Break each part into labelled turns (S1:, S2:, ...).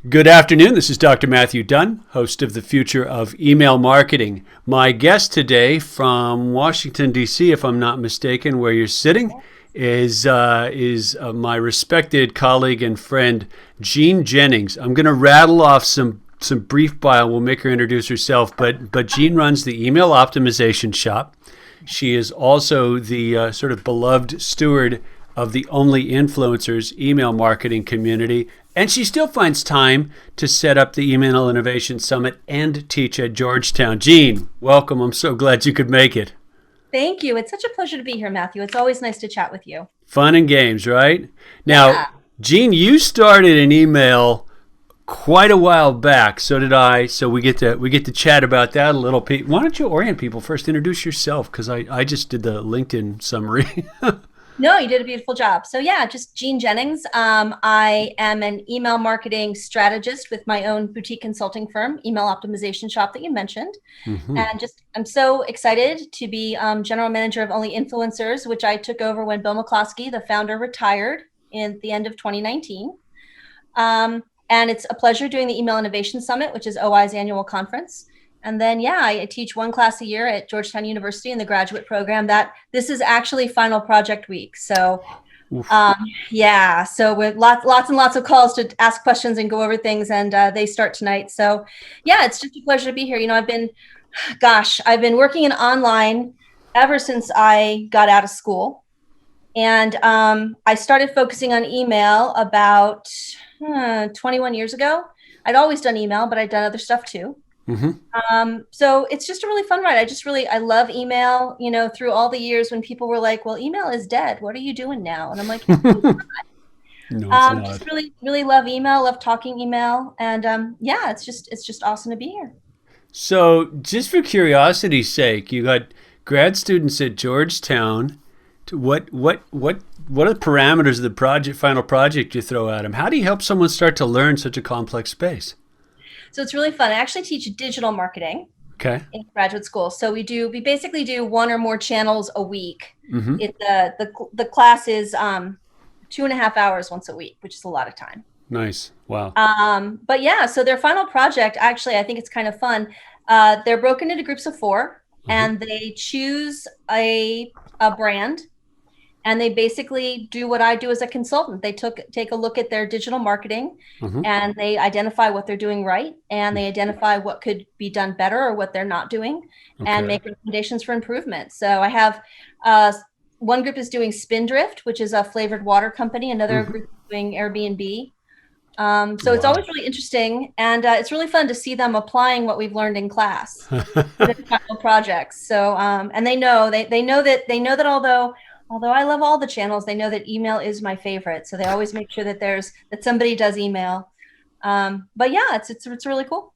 S1: Good afternoon. This is Dr. Matthew Dunn, host of The Future of Email Marketing. My guest today from Washington, D.C., if I'm not mistaken, where you're sitting, is my respected colleague and friend, Jeanne Jennings. I'm going to rattle off some brief bio. We'll make her introduce herself, but Jeanne runs the email optimization shop. She is also the sort of beloved steward of the OnlyInfluencers email marketing community. And she still finds time to set up the Email Innovation Summit and teach at Georgetown. Jeanne, welcome. I'm so glad you could make it.
S2: Thank you. It's such a pleasure to be here, Matthew. It's always nice to chat with you.
S1: Fun and games, right? Now,
S2: Yeah.
S1: Jeanne, you started an email quite a while back. So did I. So we get to chat about that a little. Why don't you orient people first? Introduce yourself, because I just did the LinkedIn summary.
S2: No, you did a beautiful job. So yeah, just Jeanne Jennings. I am an email marketing strategist with my own boutique consulting firm, Email Optimization Shop, that you mentioned.
S1: Mm-hmm.
S2: And I'm so excited to be general manager of OnlyInfluencers, which I took over when Bill McCloskey, the founder, retired at the end of 2019. And it's a pleasure doing the Email Innovation Summit, which is OI's annual conference. And then, yeah, I teach one class a year at Georgetown University in the graduate program. This is actually final project week. So, yeah, so with lots and lots of calls to ask questions and go over things, and they start tonight. So, yeah, it's just a pleasure to be here. I've been working in online ever since I got out of school. And I started focusing on email about 21 years ago. I'd always done email, but I'd done other stuff too.
S1: Mm-hmm.
S2: So it's just a really fun ride. I love email, through all the years when people were like, well, email is dead. What are you doing now? And I'm like,
S1: No, it's not.
S2: just really, really love email, love talking email. And yeah, it's just awesome to be here.
S1: So, just for curiosity's sake, you got grad students at Georgetown. What are the parameters of the final project you throw at them? How do you help someone start to learn such a complex space?
S2: So it's really fun. I actually teach digital marketing
S1: Okay.
S2: in graduate school. So we basically do one or more channels a week.
S1: Mm-hmm.
S2: The class is 2.5 hours once a week, which is a lot of time.
S1: Nice. Wow.
S2: But yeah, so their final project, actually, I think it's kind of fun. They're broken into groups of 4, and they choose a brand, and they basically do what I do as a consultant. They take a look at their digital marketing,
S1: Mm-hmm.
S2: and they identify what they're doing right, and they identify what could be done better or what they're not doing, and
S1: Okay.
S2: make recommendations for improvement. So I have one group is doing Spindrift, which is a flavored water company. Another
S1: Mm-hmm.
S2: group is doing Airbnb. So it's
S1: Wow.
S2: always really interesting, and it's really fun to see them applying what we've learned in class to their final projects. So and they know that although I love all the channels, they know that email is my favorite. So they always make sure that somebody does email. But yeah, it's really cool.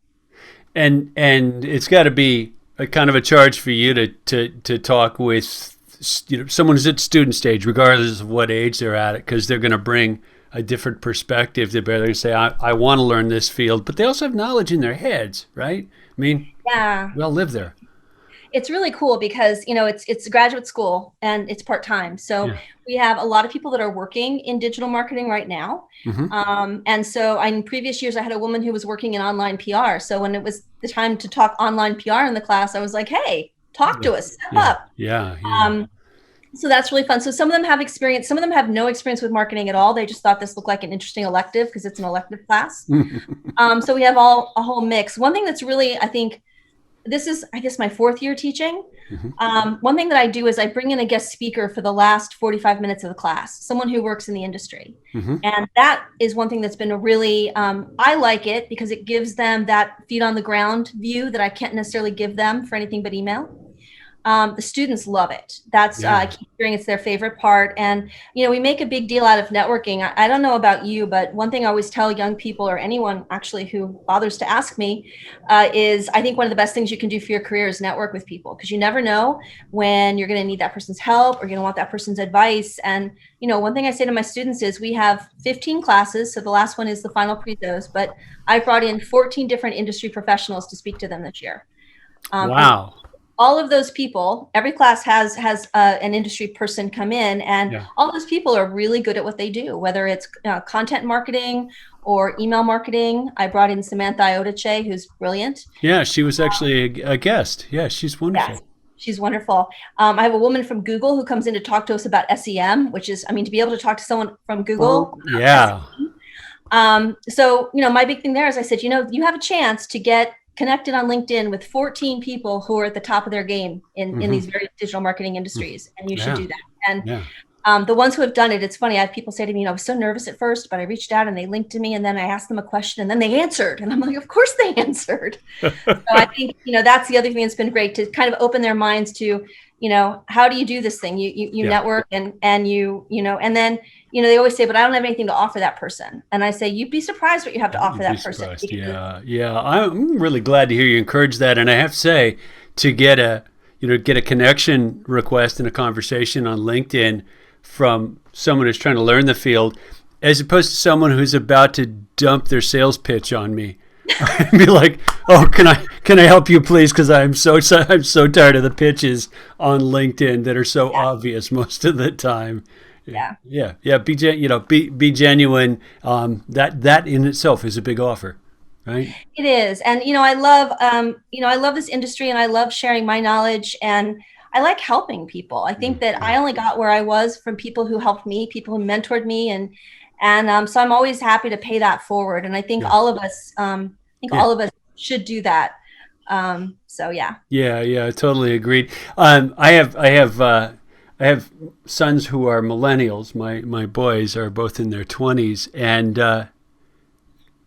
S1: And it's got to be a kind of a charge for you to talk with someone who's at student stage, regardless of what age they're at it, because they're going to bring a different perspective. They're going to say, I want to learn this field, but they also have knowledge in their heads, right? I mean,
S2: Yeah.
S1: we all live there.
S2: It's really cool because it's graduate school and it's part-time. So
S1: Yeah.
S2: we have a lot of people that are working in digital marketing right now.
S1: Mm-hmm.
S2: And so in previous years, I had a woman who was working in online PR. So when it was the time to talk online PR in the class, I was like, hey, talk
S1: Yeah.
S2: to us, step
S1: Yeah.
S2: up.
S1: Yeah.
S2: Um, so that's really fun. So some of them have experience, some of them have no experience with marketing at all. They just thought this looked like an interesting elective because it's an elective class.
S1: Yeah.
S2: So we have a whole mix. One thing that's really, I think, this is, I guess, my 4th year teaching.
S1: Mm-hmm.
S2: One thing that I do is I bring in a guest speaker for the last 45 minutes of the class, someone who works in the industry.
S1: Mm-hmm.
S2: And that is one thing that's been a really, I like it because it gives them that feet on the ground view that I can't necessarily give them for anything but email. The students love it. I keep hearing it's their favorite part. And, we make a big deal out of networking. I don't know about you, but one thing I always tell young people or anyone actually who bothers to ask me is I think one of the best things you can do for your career is network with people, because you never know when you're going to need that person's help or you're going to want that person's advice. And, one thing I say to my students is we have 15 classes. So the last one is the final pre-those, but I've brought in 14 different industry professionals to speak to them this year. And
S1: Wow.
S2: all of those people, every class has an industry person come in, and
S1: Yeah.
S2: all those people are really good at what they do, whether it's content marketing or email marketing. I brought in Samantha Iotache, who's brilliant.
S1: Yeah, she was actually a guest. Yeah, she's
S2: Yes,
S1: wonderful.
S2: she's wonderful. I have a woman from Google who comes in to talk to us about SEM, which is, I mean, to be able to talk to someone from Google about
S1: Yeah.
S2: SEM. So, my big thing there is I said, you have a chance to get connected on LinkedIn with 14 people who are at the top of their game in these various digital marketing industries, and you should
S1: Yeah.
S2: do that. And
S1: Yeah.
S2: the ones who have done it, it's funny. I have people say to me, I was so nervous at first, but I reached out and they linked to me, and then I asked them a question and then they answered. And I'm like, of course they answered. So I think, that's the other thing that's been great, to kind of open their minds to, how do you do this thing? You
S1: Yeah.
S2: network and and then, they always say, but I don't have anything to offer that person. And I say, you'd be surprised what you have to offer
S1: You'd be
S2: that person.
S1: surprised. Yeah. Yeah. I'm really glad to hear you encourage that. And I have to say, to get a connection request and a conversation on LinkedIn from someone who's trying to learn the field, as opposed to someone who's about to dump their sales pitch on me. I'd be like, "Oh, can I help you, please? Because I'm so tired of the pitches on LinkedIn that are so obvious most of the time." Yeah. Be genuine. That in itself is a big offer, right?
S2: It is. And, I love this industry, and I love sharing my knowledge, and I like helping people. I think that I only got where I was from people who helped me, people who mentored me. And so I'm always happy to pay that forward. And I think all of us, should do that. So yeah.
S1: Yeah, I totally agreed. I have sons who are millennials. My boys are both in their 20s, and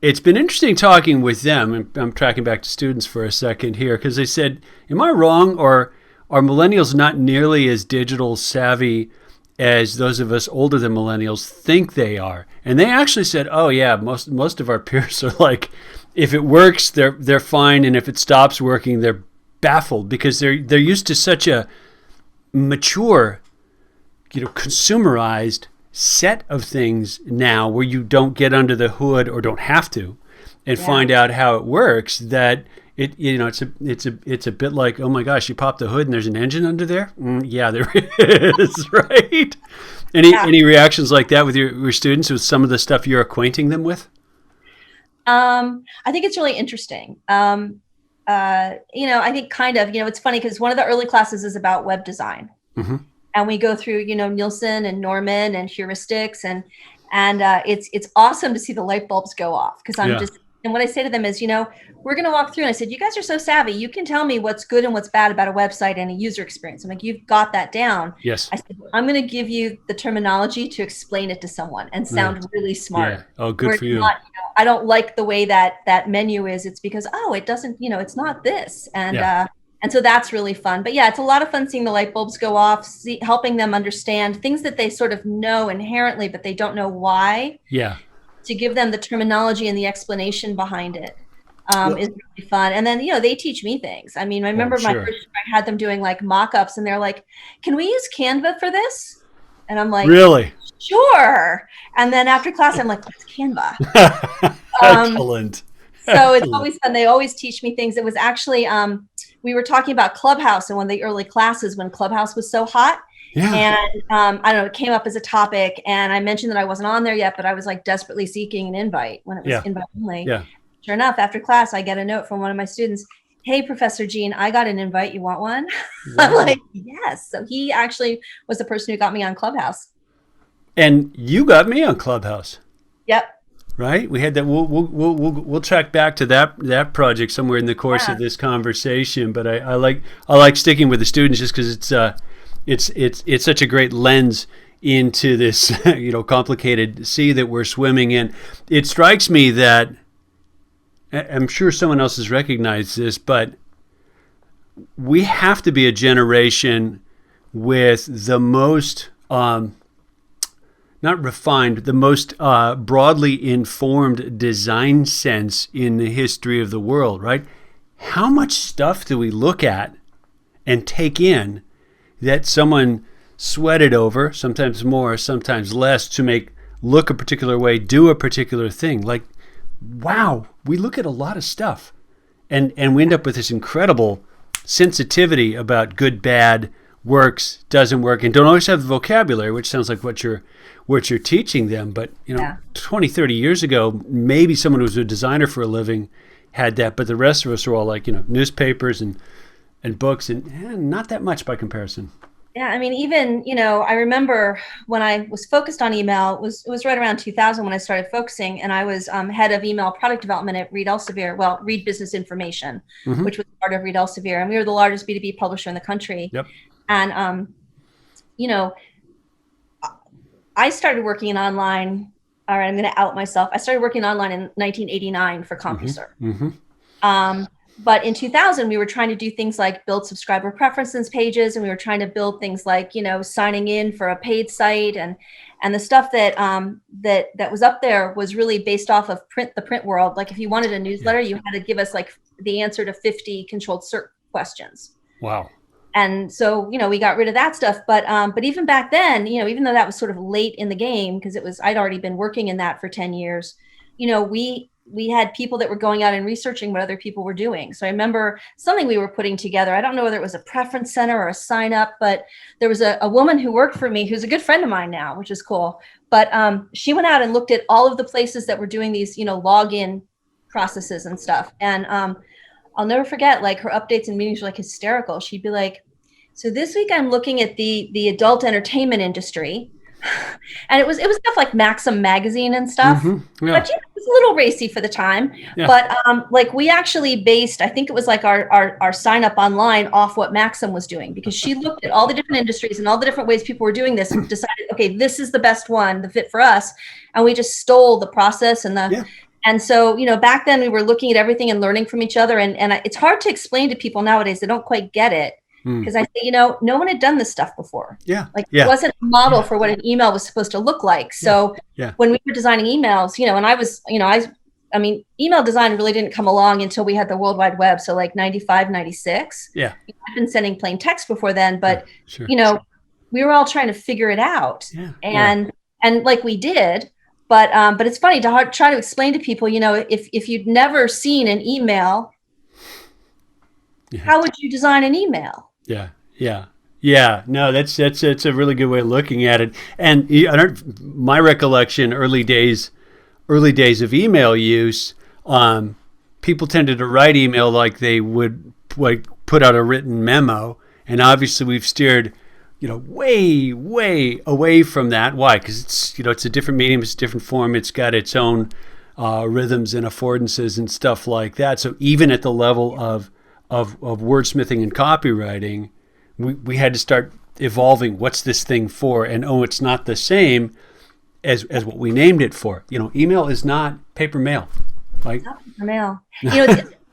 S1: it's been interesting talking with them. I'm tracking back to students for a second here, because they said, "Am I wrong, or are millennials not nearly as digital savvy as those of us older than millennials think they are?" And they actually said, "Oh yeah, most of our peers are like, if it works, they're fine, and if it stops working, they're baffled, because they're used to such a mature, consumerized set of things now, where you don't get under the hood, or don't have to, and find out how it works, that it's a bit like, oh my gosh, you pop the hood and there's an engine under there. Yeah, there is, right? Any reactions like that with your students, with some of the stuff you're acquainting them with?
S2: I think it's really interesting. I think kind of, it's funny because one of the early classes is about web design. And we go through, Nielsen and Norman and heuristics, and it's awesome to see the light bulbs go off, because and what I say to them is, we're going to walk through, and I said, you guys are so savvy. You can tell me what's good and what's bad about a website and a user experience. I'm like, you've got that down.
S1: Yes.
S2: I said, I'm going to give you the terminology to explain it to someone and sound really smart.
S1: Yeah. Oh, good for you.
S2: I don't like the way that menu is. It's because, it doesn't, it's not this. And so that's really fun. But yeah, it's a lot of fun seeing the light bulbs go off, helping them understand things that they sort of know inherently, but they don't know why.
S1: Yeah.
S2: To give them the terminology and the explanation behind it is really fun. And then, they teach me things. I mean, I remember my first year, I had them doing like mock-ups, and they're like, can we use Canva for this? And I'm like,
S1: really?
S2: Sure. And then after class, I'm like, what's Canva?
S1: Excellent.
S2: So it's always fun. They always teach me things. It was actually, we were talking about Clubhouse in one of the early classes when Clubhouse was so hot.
S1: Yeah.
S2: And I don't know, it came up as a topic, and I mentioned that I wasn't on there yet, but I was like desperately seeking an invite when it was invite only.
S1: Yeah.
S2: Sure enough, after class, I get a note from one of my students. Hey, Professor Jeanne, I got an invite. You want one? Wow. I'm like, yes. So he actually was the person who got me on Clubhouse.
S1: And you got me on Clubhouse.
S2: Yep.
S1: Right. We had that. We'll track back to that project somewhere in the course of this conversation. But I like sticking with the students, just because it's such a great lens into this complicated sea that we're swimming in. It strikes me that, I'm sure someone else has recognized this, but we have to be a generation with the most not refined, the most broadly informed design sense in the history of the world, right? How much stuff do we look at and take in that someone sweated over, sometimes more, sometimes less, to make look a particular way, do a particular thing? Like, wow, we look at a lot of stuff, and we end up with this incredible sensitivity about good, bad, works, doesn't work, and don't always have the vocabulary, which sounds like what you're teaching them. But,
S2: Yeah.
S1: 20, 30 years ago, maybe someone who was a designer for a living had that, but the rest of us are all like, newspapers and books, and not that much by comparison.
S2: Yeah, I mean, even, I remember when I was focused on email, it was right around 2000 when I started focusing, and I was head of email product development at Reed Elsevier, well, Reed Business Information,
S1: Mm-hmm.
S2: which was part of Reed Elsevier, and we were the largest B2B publisher in the country.
S1: Yep.
S2: And, you know, I started working in online, all right, I'm going to out myself. I started working online in 1989 for CompuServe.
S1: Mm-hmm.
S2: But in 2000, we were trying to do things like build subscriber preferences pages, and we were trying to build things like, signing in for a paid site, and the stuff that that was up there was really based off of the print world. Like if you wanted a newsletter, you had to give us like the answer to 50 controlled search questions.
S1: Wow.
S2: And so, we got rid of that stuff. But even back then, even though that was sort of late in the game, because I'd already been working in that for 10 years, we had people that were going out and researching what other people were doing. So I remember something we were putting together. I don't know whether it was a preference center or a sign up, but there was a woman who worked for me who's a good friend of mine now, which is cool. But she went out and looked at all of the places that were doing these, login processes and stuff. And I'll never forget, like, her updates and meetings were like hysterical. She'd be like, so this week I'm looking at the adult entertainment industry. And it was stuff like Maxim magazine and stuff.
S1: Mm-hmm. Yeah.
S2: But it was a little racy for the time.
S1: Yeah.
S2: But like we actually based, I think it was like our sign up online off what Maxim was doing, because she looked at all the different industries and all the different ways people were doing this and decided, okay, this is the best one, the fit for us. And we just stole the process and And so, back then we were looking at everything and learning from each other. And it's hard to explain to people nowadays. They don't quite get it. Because I say, no one had done this stuff before.
S1: Yeah.
S2: Like it wasn't a model for what an email was supposed to look like. So when we were designing emails, and I was, I mean, email design really didn't come along until we had the World Wide Web. So like 95, 96.
S1: Yeah.
S2: I've been sending plain text before then, but,
S1: Sure.
S2: we were all trying to figure it out.
S1: Yeah.
S2: And like we did. But it's funny to try to explain to people, if you'd never seen an email, how would you design an email?
S1: Yeah. No, that's a really good way of looking at it. And my recollection, early days of email use, people tended to write email like they would put out a written memo. And obviously we've steered, way, way away from that. Why? Because it's a different medium, it's a different form, it's got its own rhythms and affordances and stuff like that. So even at the level of wordsmithing and copywriting, we had to start evolving. What's this thing for? And it's not the same as what we named it for. Email is not paper mail. Like,
S2: it's not paper mail.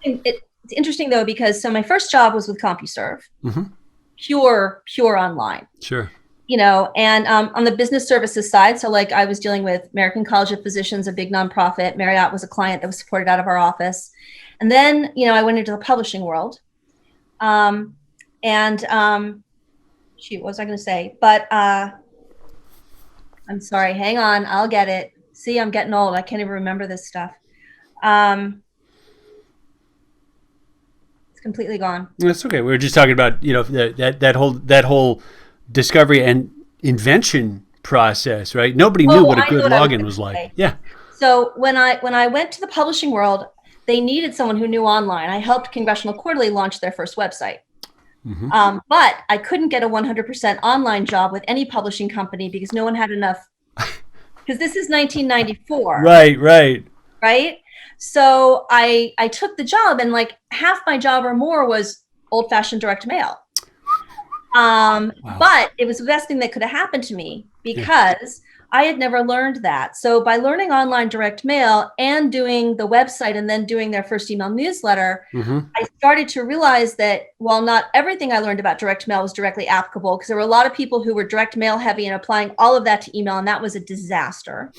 S2: It's interesting though, because so my first job was with CompuServe, pure online.
S1: Sure.
S2: And on the business services side, so like I was dealing with American College of Physicians, a big nonprofit. Marriott was a client that was supported out of our office. And then, I went into the publishing world. What was I going to say? But I'm sorry. Hang on. I'll get it. See, I'm getting old. I can't even remember this stuff. It's completely gone.
S1: That's okay. We were just talking about, that whole discovery and invention process, right? Nobody knew what a good login was like. Yeah.
S2: So when I went to the publishing world, they needed someone who knew online. I helped Congressional Quarterly launch their first website. But I couldn't get a 100% online job with any publishing company because no one had enough. Because this is 1994. Right. So I took the job, and like half my job or more was old-fashioned direct mail. Wow. But it was the best thing that could have happened to me because I had never learned that. So by learning online direct mail and doing the website and then doing their first email newsletter, I started to realize that while not everything I learned about direct mail was directly applicable, because there were a lot of people who were direct mail heavy and applying all of that to email, and that was a disaster.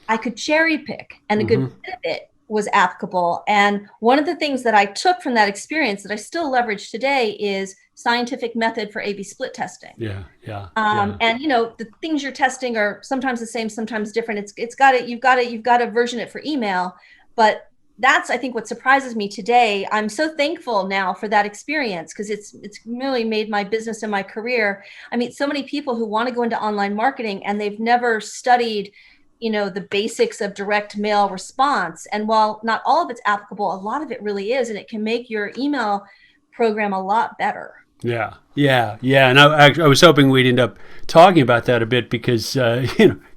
S2: I could cherry pick, and a good bit of it was applicable. And one of the things that I took from that experience that I still leverage today is scientific method for A/B split testing. And the things you're testing are sometimes the same, sometimes different. You've got to version it for email, but that's, I think, what surprises me today. I'm so thankful now for that experience because it's really made my business and my career. I meet so many people who want to go into online marketing and they've never studied, the basics of direct mail response. And while not all of it's applicable, a lot of it really is, and it can make your email program a lot better.
S1: Yeah, yeah, yeah. And I was hoping we'd end up talking about that a bit because,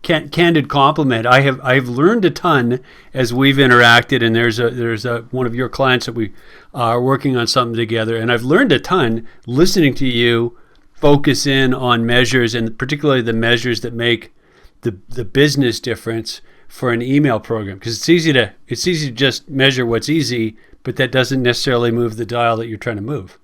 S1: candid compliment. I've learned a ton as we've interacted, and there's one of your clients that we are working on something together, and I've learned a ton listening to you focus in on measures, and particularly the measures that make the business difference for an email program, because it's easy to just measure what's easy, but that doesn't necessarily move the dial that you're trying to move.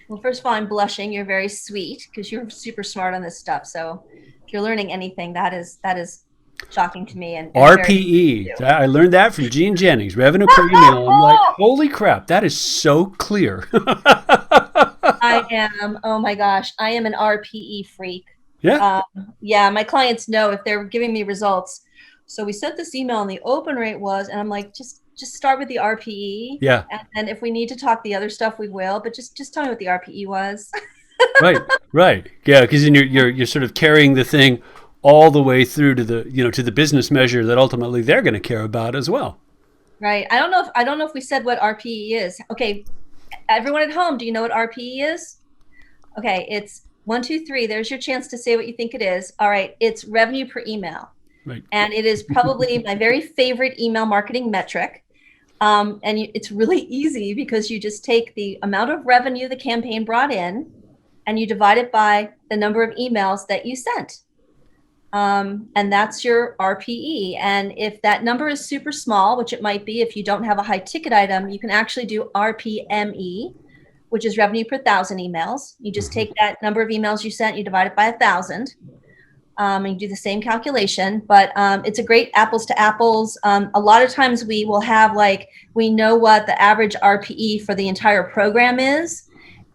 S2: Well, first of all, I'm blushing. You're very sweet because you're super smart on this stuff. So if you're learning anything, that is shocking to me and very
S1: RPE.
S2: you.
S1: I learned that from Jeanne Jennings. Revenue per email. I'm like, holy crap, that is so clear.
S2: I am, oh my gosh, I am an RPE freak.
S1: Yeah,
S2: Um, yeah, my clients know if they're giving me results. So we sent this email and the open rate was, and I'm like, just start with the RPE.
S1: yeah,
S2: And if we need to talk the other stuff, we will, but just tell me what the RPE was.
S1: right, right. Yeah, because then you're sort of carrying the thing all the way through to the business measure that ultimately they're going to care about as well.
S2: Right. I don't know if we said what RPE is. Okay, everyone at home, do you know what RPE is? Okay, it's 1, 2, 3. There's your chance to say what you think it is. All right, it's revenue per email.
S1: Right.
S2: And it is probably my very favorite email marketing metric. It's really easy because you just take the amount of revenue the campaign brought in and you divide it by the number of emails that you sent. And that's your RPE. And if that number is super small, which it might be if you don't have a high ticket item, you can actually do RPME, which is revenue per thousand emails. You just take that number of emails you sent, you divide it by 1,000, and you do the same calculation. But it's a great apples to apples. A lot of times we will have we know what the average RPE for the entire program is.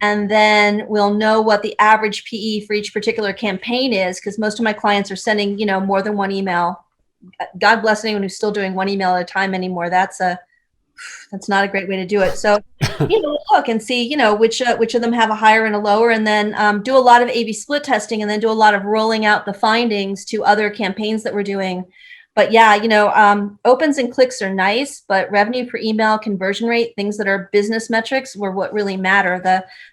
S2: And then we'll know what the average PE for each particular campaign is, because most of my clients are sending, more than one email. God bless anyone who's still doing one email at a time anymore. That's not a great way to do it. So, look and see, which of them have a higher and a lower, and then do a lot of A/B split testing, and then do a lot of rolling out the findings to other campaigns that we're doing. But yeah, opens and clicks are nice, but revenue per email, conversion rate, things that are business metrics were what really matter.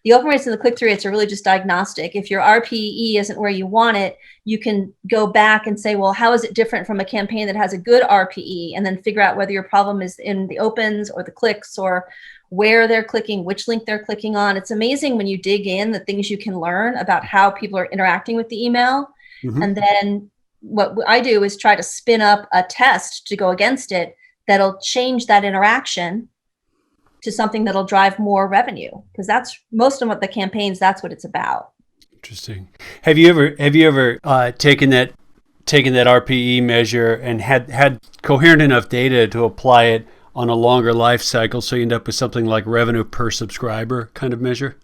S2: The open rates and the click-through rates are really just diagnostic. If your RPE isn't where you want it, you can go back and say, well, how is it different from a campaign that has a good RPE? And then figure out whether your problem is in the opens or the clicks or where they're clicking, which link they're clicking on. It's amazing when you dig in the things you can learn about how people are interacting with the email.
S1: Hmm.
S2: And then what I do is try to spin up a test to go against it that'll change that interaction to something that'll drive more revenue, because that's most of what the campaigns, that's what it's about.
S1: Interesting. Have you ever taken that RPE measure and had coherent enough data to apply it on a longer life cycle, so you end up with something like revenue per subscriber kind of measure?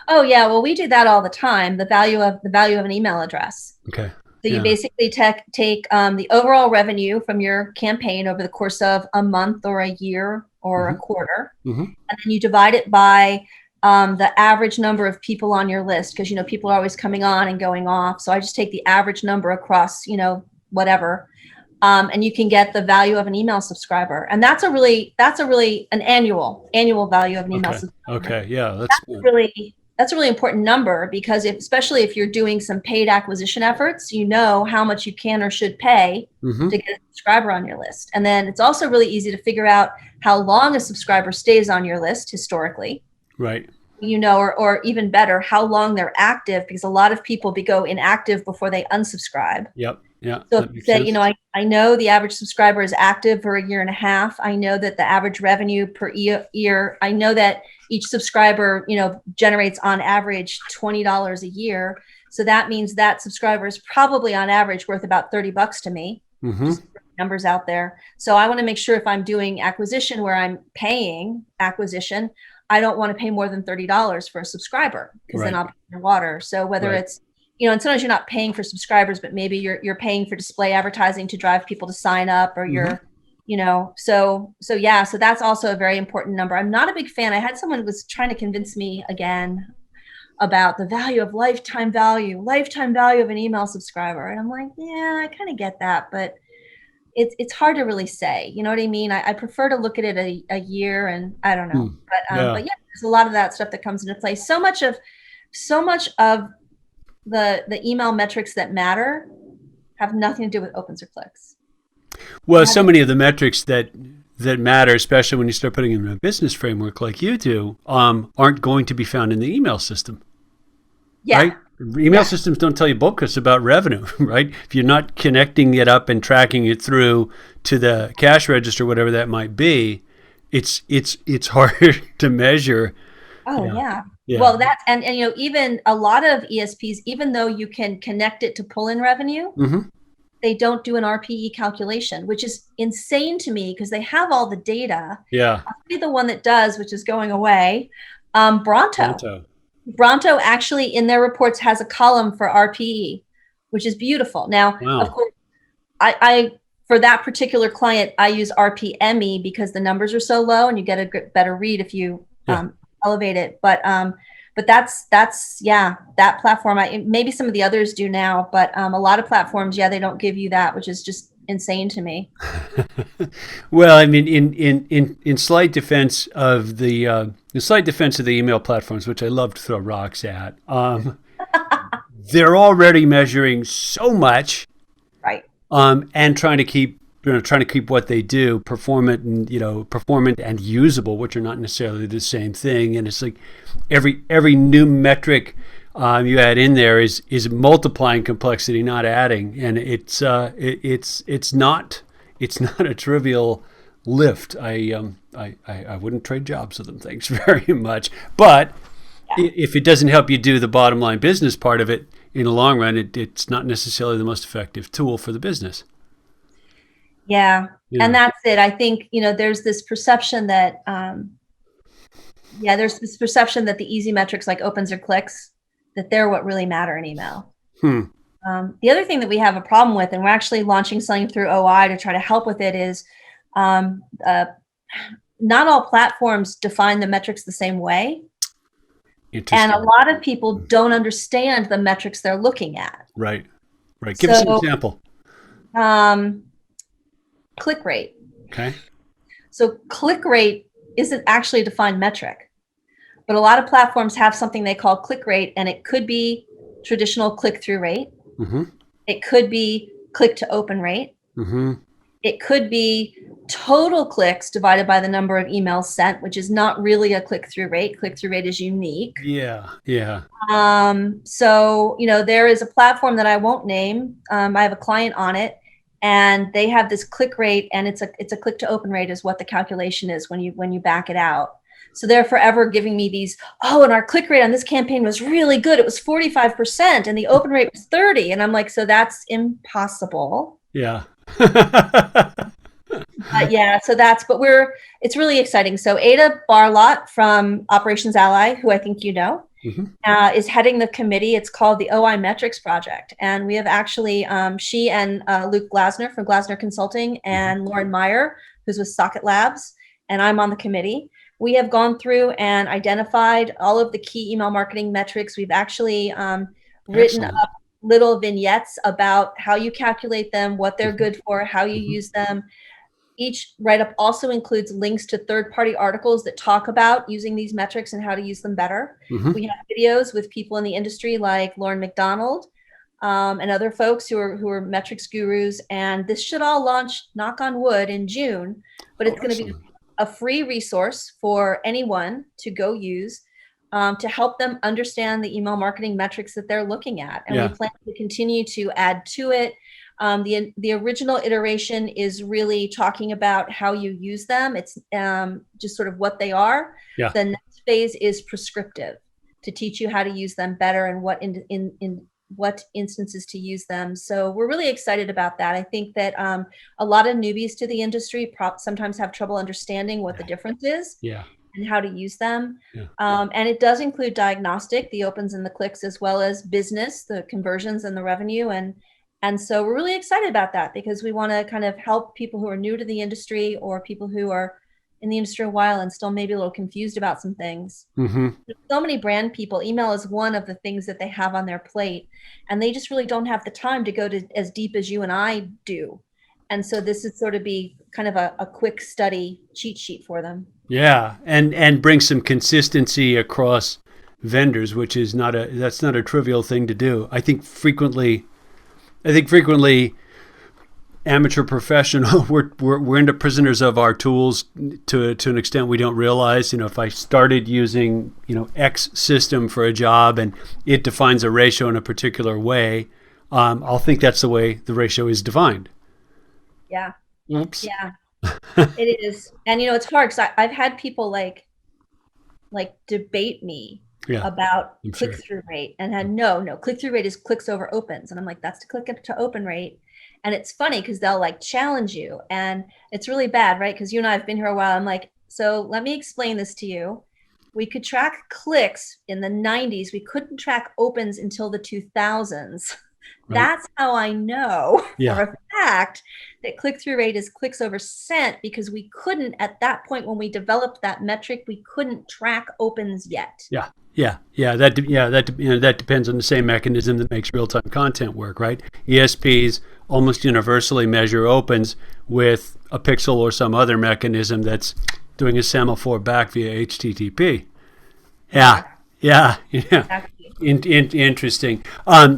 S2: Oh yeah, well we do that all the time. The value of an email address.
S1: Okay.
S2: So you
S1: Yeah.
S2: basically take the overall revenue from your campaign over the course of a month or a year or a
S1: Hmm.
S2: quarter,
S1: Hmm.
S2: and then you divide it by the average number of people on your list, because people are always coming on and going off. So I just take the average number across, whatever, and you can get the value of an email subscriber, and that's a really an annual value of an email
S1: Okay.
S2: subscriber.
S1: Okay. Yeah.
S2: That's a really important number, because especially if you're doing some paid acquisition efforts, you know how much you can or should pay
S1: Hmm.
S2: to get a subscriber on your list. And then it's also really easy to figure out how long a subscriber stays on your list historically,
S1: Right.
S2: or even better, how long they're active, because a lot of people go inactive before they unsubscribe.
S1: Yep. Yeah.
S2: So if
S1: That
S2: you
S1: makes
S2: say,
S1: sense.
S2: I know the average subscriber is active for a year and a half. I know that the average revenue per year, I know that each subscriber, generates on average $20 a year. So that means that subscriber is probably on average worth about $30 to me.
S1: Hmm.
S2: Just numbers out there. So I want to make sure if I'm doing acquisition where I'm paying acquisition, I don't want to pay more than $30 for a subscriber, because then
S1: Right.
S2: I'll be underwater. So whether
S1: Right.
S2: it's and sometimes you're not paying for subscribers, but maybe you're paying for display advertising to drive people to sign up, or
S1: Hmm.
S2: So yeah, so that's also a very important number. I'm not a big fan. I had someone who was trying to convince me again about the value of lifetime value of an email subscriber. And I'm like, yeah, I kind of get that, but it's hard to really say. You know what I mean? I prefer to look at it a year, and I don't know.
S1: Hmm. Yeah.
S2: But yeah, there's a lot of that stuff that comes into play. So much of the email metrics that matter have nothing to do with opens or clicks.
S1: Well, so many of the metrics that matter, especially when you start putting in a business framework like you do, aren't going to be found in the email system,
S2: Yeah,
S1: right? Email
S2: yeah.
S1: systems don't tell you bookus about revenue, right? If you're not connecting it up and tracking it through to the cash register, whatever that might be, it's harder to measure.
S2: Oh
S1: Yeah,
S2: yeah.
S1: yeah.
S2: Well, that's and even a lot of ESPs, even though you can connect it to pull in revenue,
S1: Hmm.
S2: they don't do an RPE calculation, which is insane to me because they have all the data.
S1: Yeah.
S2: I'll be the one that does, which is going away. Bronto.
S1: Pronto.
S2: Bronto actually in their reports has a column for RPE, which is beautiful. Now, of
S1: Wow.
S2: course, I for that particular client, I use RPME because the numbers are so low and you get a better read if you
S1: Yeah.
S2: elevate it. But that's yeah, that platform. Maybe some of the others do now, but a lot of platforms, yeah, they don't give you that, which is just insane to me.
S1: Well, I mean, in slight defense of in slight defense of the email platforms, which I love to throw rocks at, they're already measuring so much,
S2: Right.
S1: and trying to keep what they do performant and performant and usable, which are not necessarily the same thing. And it's like every new metric you add in there is multiplying complexity, not adding, and it's not a trivial lift. I wouldn't trade jobs with them. Thanks very much. But
S2: Yeah.
S1: if it doesn't help you do the bottom line business part of it in the long run, it's not necessarily the most effective tool for the business.
S2: Yeah. And
S1: Yeah.
S2: that's it. I think, there's this perception that, there's this perception that the easy metrics like opens or clicks, that they're what really matter in email.
S1: Hmm.
S2: The other thing that we have a problem with, and we're actually launching something through OI to try to help with it, is um, uh, not all platforms define the metrics the same way. And a
S1: Interesting.
S2: lot of people don't understand the metrics they're looking at.
S1: Right. Right. Give us an
S2: So,
S1: example.
S2: um, click rate.
S1: Okay.
S2: So, click rate isn't actually a defined metric, but a lot of platforms have something they call click rate, and it could be traditional click through rate,
S1: Mm-hmm.
S2: it could be click to open rate,
S1: Mm-hmm.
S2: it could be total clicks divided by the number of emails sent, which is not really a click through rate. Click through rate is unique.
S1: Yeah. Yeah.
S2: So, there is a platform that I won't name. I have a client on it, and they have this click rate, and it's a click to open rate is what the calculation is when you back it out. So they're forever giving me these, oh, and our click rate on this campaign was really good. It was 45%, and the open rate was 30. And I'm like, so that's impossible.
S1: Yeah.
S2: Yeah, but it's really exciting. So Ada Barlott from Operations Ally, who I think you know,
S1: Mm-hmm.
S2: is heading the committee. It's called the OI Metrics Project. And we have actually, she and Luke Glasner from Glasner Consulting
S1: Mm-hmm.
S2: and Lauren Meyer, who's with Socket Labs, and I'm on the committee. We have gone through and identified all of the key email marketing metrics. We've actually written
S1: Excellent.
S2: up little vignettes about how you calculate them, what they're
S1: Mm-hmm.
S2: good for, how you
S1: Mm-hmm.
S2: use them. Each write-up also includes links to third-party articles that talk about using these metrics and how to use them better.
S1: Mm-hmm.
S2: We have videos with people in the industry like Lauren McDonald, and other folks who are metrics gurus. And this should all launch, knock on wood, in June. But
S1: Oh,
S2: it's going to be
S1: excellent.
S2: a free resource for anyone to go use, to help them understand the email marketing metrics that they're looking at. And we
S1: Yeah.
S2: plan to continue to add to it. The original iteration is really talking about how you use them. It's just sort of what they are.
S1: Yeah.
S2: The next phase is prescriptive, to teach you how to use them better and in what instances to use them. So we're really excited about that. I think that a lot of newbies to the industry sometimes have trouble understanding what the difference is
S1: Yeah.
S2: and how to use them.
S1: Yeah.
S2: And it does include diagnostic, the opens and the clicks, as well as business, the conversions and the revenue. And so we're really excited about that because we want to kind of help people who are new to the industry or people who are in the industry a while and still maybe a little confused about some things.
S1: Mm-hmm.
S2: So many brand people, email is one of the things that they have on their plate, and they just really don't have the time to go to as deep as you and I do. And so this is sort of be kind of a quick study cheat sheet for them.
S1: Yeah, and bring some consistency across vendors, which is not a that's not a trivial thing to do. I think frequently amateur professional we're into prisoners of our tools to an extent we don't realize. If I started using X system for a job and it defines a ratio in a particular way, I'll think that's the way the ratio is defined.
S2: Yeah.
S1: Oops.
S2: Yeah, it is. And it's hard because I've had people like debate me
S1: Yeah,
S2: about
S1: I'm sure.
S2: click-through rate and had no click-through rate is clicks over opens. And I'm like, that's the click to open rate. And it's funny because they'll like challenge you and it's really bad, right? Because you and I have been here a while. I'm like, so let me explain this to you. We could track clicks in the 90s. We couldn't track opens until the 2000s.
S1: Right.
S2: That's how I know for
S1: Yeah.
S2: a fact that click-through rate is clicks over sent because we couldn't at that point when we developed that metric, we couldn't track opens yet.
S1: Yeah, that depends on the same mechanism that makes real time content work, right? ESPs almost universally measure opens with a pixel or some other mechanism that's doing a semaphore back via HTTP. Yeah,
S2: Exactly.
S1: yeah.
S2: Exactly.
S1: Interesting.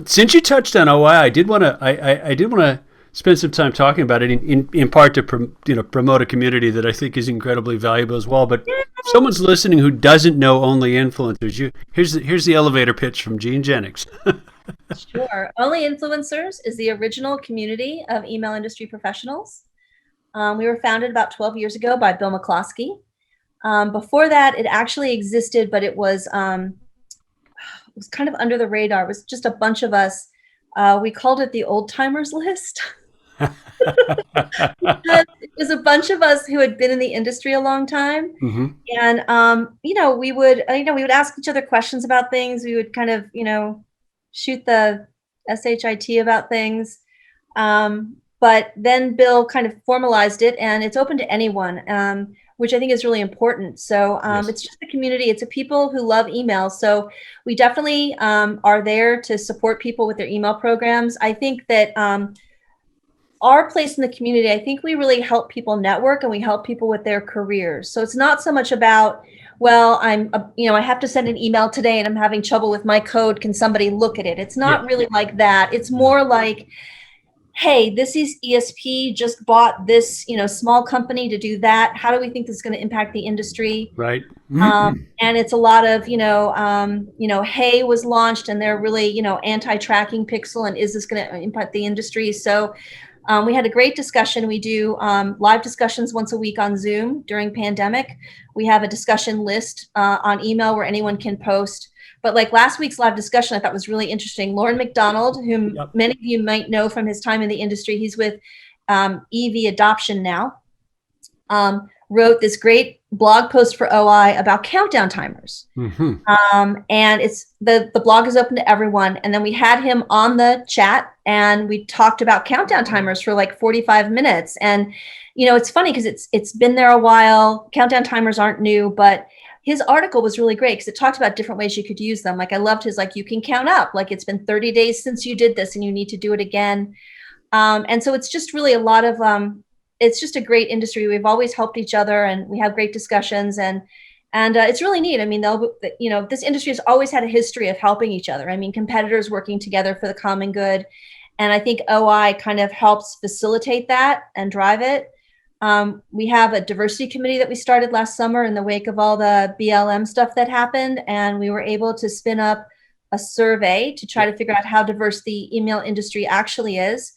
S1: Since you touched on OI, I did want to spend some time talking about it in part to promote a community that I think is incredibly valuable as well. But if someone's listening who doesn't know Only Influencers, here's the elevator pitch from Jeanne Jennings.
S2: Sure. OnlyInfluencers is the original community of email industry professionals. We were founded about 12 years ago by Bill McCloskey. Before that, it actually existed, but it was kind of under the radar. It was just a bunch of us. We called it the old timers list. It was a bunch of us who had been in the industry a long time,
S1: Mm-hmm.
S2: and we would ask each other questions about things. We would kind of shoot the shit about things. But then Bill kind of formalized it, and it's open to anyone, which I think is really important. So
S1: Yes.
S2: it's just a community. It's a people who love email. So we definitely are there to support people with their email programs. I think that our place in the community, I think we really help people network and we help people with their careers. So it's not so much about, well, I have to send an email today and I'm having trouble with my code. Can somebody look at it? It's
S1: Yeah.
S2: not really like that. It's
S1: No.
S2: more like, hey, this is ESP just bought this, small company to do that. How do we think this is going to impact the industry?
S1: Right.
S2: And it's a lot of, Hey was launched and they're really, anti-tracking pixel. And is this going to impact the industry? So we had a great discussion. We do live discussions once a week on Zoom during pandemic. We have a discussion list on email where anyone can post. But like last week's live discussion, I thought was really interesting. Lauren McDonald, whom
S1: Yep.
S2: many of you might know from his time in the industry, he's with EV Adoption now, wrote this great blog post for OI about countdown timers.
S1: Mm-hmm.
S2: And it's the blog is open to everyone. And then we had him on the chat and we talked about countdown timers for like 45 minutes. And, it's funny because it's been there a while. Countdown timers aren't new, but his article was really great because it talked about different ways you could use them. Like I loved his, like, you can count up, like it's been 30 days since you did this and you need to do it again. And so it's just really a lot of, it's just a great industry. We've always helped each other and we have great discussions and it's really neat. I mean, this industry has always had a history of helping each other. I mean, competitors working together for the common good. And I think OI kind of helps facilitate that and drive it. We have a diversity committee that we started last summer in the wake of all the BLM stuff that happened. And we were able to spin up a survey to try to figure out how diverse the email industry actually is.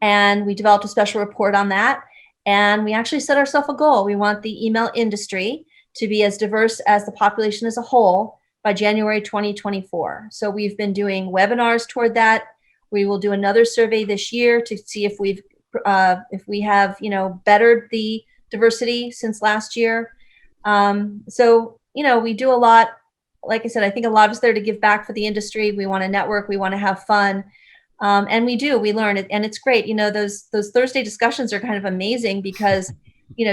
S2: And we developed a special report on that. And we actually set ourselves a goal. We want the email industry to be as diverse as the population as a whole by January 2024. So we've been doing webinars toward that. We will do another survey this year to see if we have, bettered the diversity since last year. So, we do a lot. Like I said, I think a lot of us there to give back for the industry. We want to network. We want to have fun. And we learn it, and it's great. Those Thursday discussions are kind of amazing because,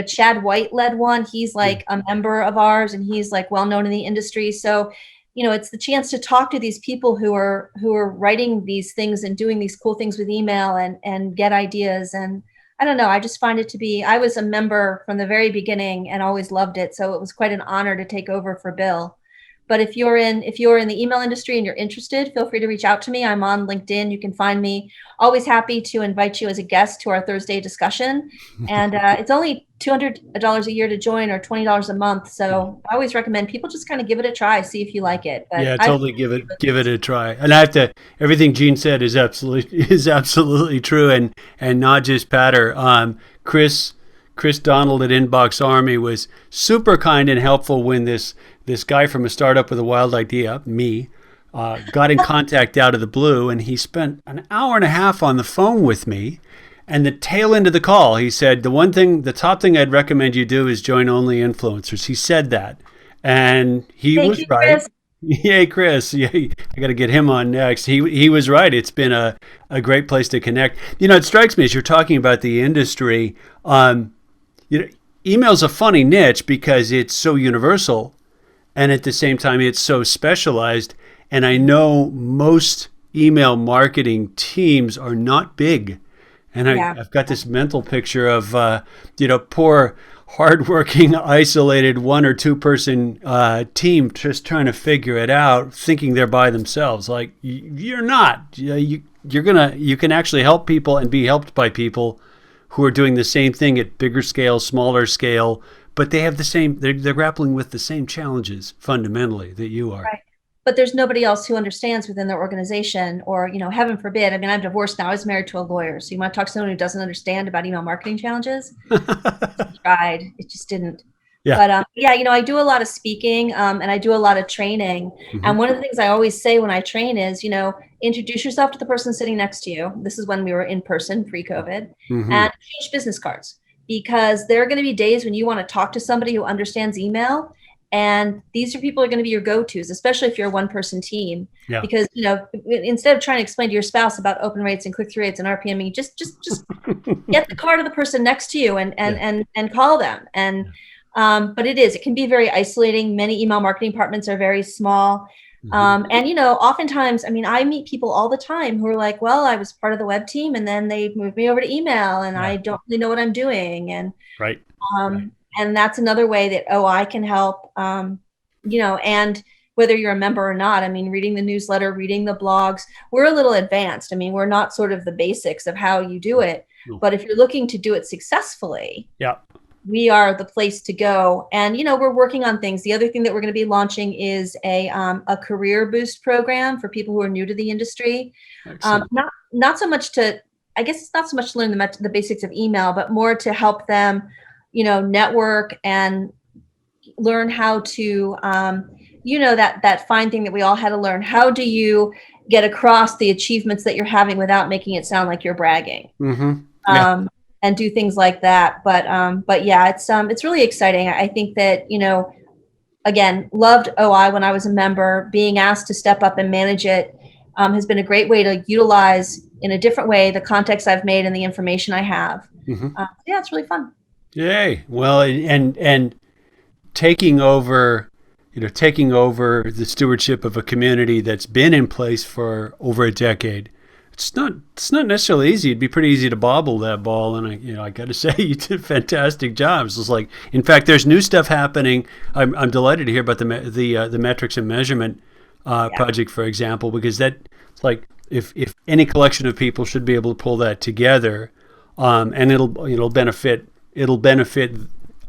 S2: Chad White led one. He's
S1: Yeah.
S2: like a member of ours, and he's like well known in the industry. So, it's the chance to talk to these people who are writing these things and doing these cool things with email and get ideas. And I don't know, I just find it to be. I was a member from the very beginning and always loved it. So it was quite an honor to take over for Bill. But if you're in the email industry and you're interested, feel free to reach out to me. I'm on LinkedIn. You can find me. Always happy to invite you as a guest to our Thursday discussion. And it's only $200 a year to join, or $20 a month. So I always recommend people just kind of give it a try, see if you like it. But
S1: Yeah,
S2: I've
S1: totally give it a try. And I have to everything Jeanne said is absolutely true, and not just patter. Chris Donald at Inbox Army was super kind and helpful when this guy from a startup with a wild idea, me, got in contact out of the blue, and he spent an hour and a half on the phone with me. And the tail end of the call, he said, the top thing I'd recommend you do is join Only Influencers. He said that, and he
S2: Thank
S1: was
S2: you,
S1: right.
S2: Chris.
S1: Yay, Chris. Yeah, I got to get him on next. He was right. It's been a great place to connect. It strikes me as you're talking about the industry. You know, email's a funny niche because it's so universal, and at the same time, it's so specialized. And I know most email marketing teams are not big. And
S2: Yeah.
S1: I've got this mental picture of, poor, hardworking, isolated 1 or 2 person team just trying to figure it out, thinking they're by themselves. Like you're not. You can actually help people and be helped by people who are doing the same thing at bigger scale, smaller scale, but they have the same. They're grappling with the same challenges fundamentally that you are.
S2: Right. But there's nobody else who understands within their organization, or, heaven forbid. I mean, I'm divorced now. I was married to a lawyer. So you want to talk to someone who doesn't understand about email marketing challenges? Tried. It just didn't.
S1: Yeah.
S2: But yeah, I do a lot of speaking, and I do a lot of training.
S1: Hmm.
S2: And one of the things I always say when I train is, introduce yourself to the person sitting next to you. This is when we were in person pre-COVID,
S1: Hmm.
S2: and change business cards, because there are going to be days when you want to talk to somebody who understands email. And these are people who are going to be your go-tos, especially if you're a one-person team,
S1: Yeah.
S2: because instead of trying to explain to your spouse about open rates and click-through rates and RPM, just get the card of the person next to you and and
S1: Yeah.
S2: and call them. And but it can be very isolating. Many email marketing departments are very small.
S1: Hmm.
S2: And oftentimes, I mean, I meet people all the time who are like, well, I was part of the web team and then they moved me over to email and
S1: Yeah.
S2: I don't really know what I'm doing. And
S1: Right. Right.
S2: um, and that's another way that OI can help. And whether you're a member or not, I mean, reading the newsletter, reading the blogs, we're a little advanced. I mean, we're not sort of the basics of how you do it,
S1: No.
S2: but if you're looking to do it successfully,
S1: Yeah.
S2: we are the place to go. And we're working on things. The other thing that we're going to be launching is a career boost program for people who are new to the industry.
S1: Excellent.
S2: Not so much to, I guess it's not so much to learn the basics of email, but more to help them, network and learn how to, that fine thing that we all had to learn. How do you get across the achievements that you're having without making it sound like you're bragging?
S1: Hmm. Yeah.
S2: And do things like that. But yeah, it's really exciting. I think that, again, loved OI when I was a member. Being asked to step up and manage it has been a great way to utilize in a different way the contacts I've made and the information I have.
S1: Hmm.
S2: Yeah, it's really fun.
S1: Yay. Well, and taking over, taking over the stewardship of a community that's been in place for over a decade. It's not necessarily easy. It'd be pretty easy to bobble that ball, and I got to say you did a fantastic job. It's like, in fact, there's new stuff happening. I'm delighted to hear about the metrics and measurement
S2: Yeah.
S1: project, for example, because that it's like if any collection of people should be able to pull that together, and it'll benefit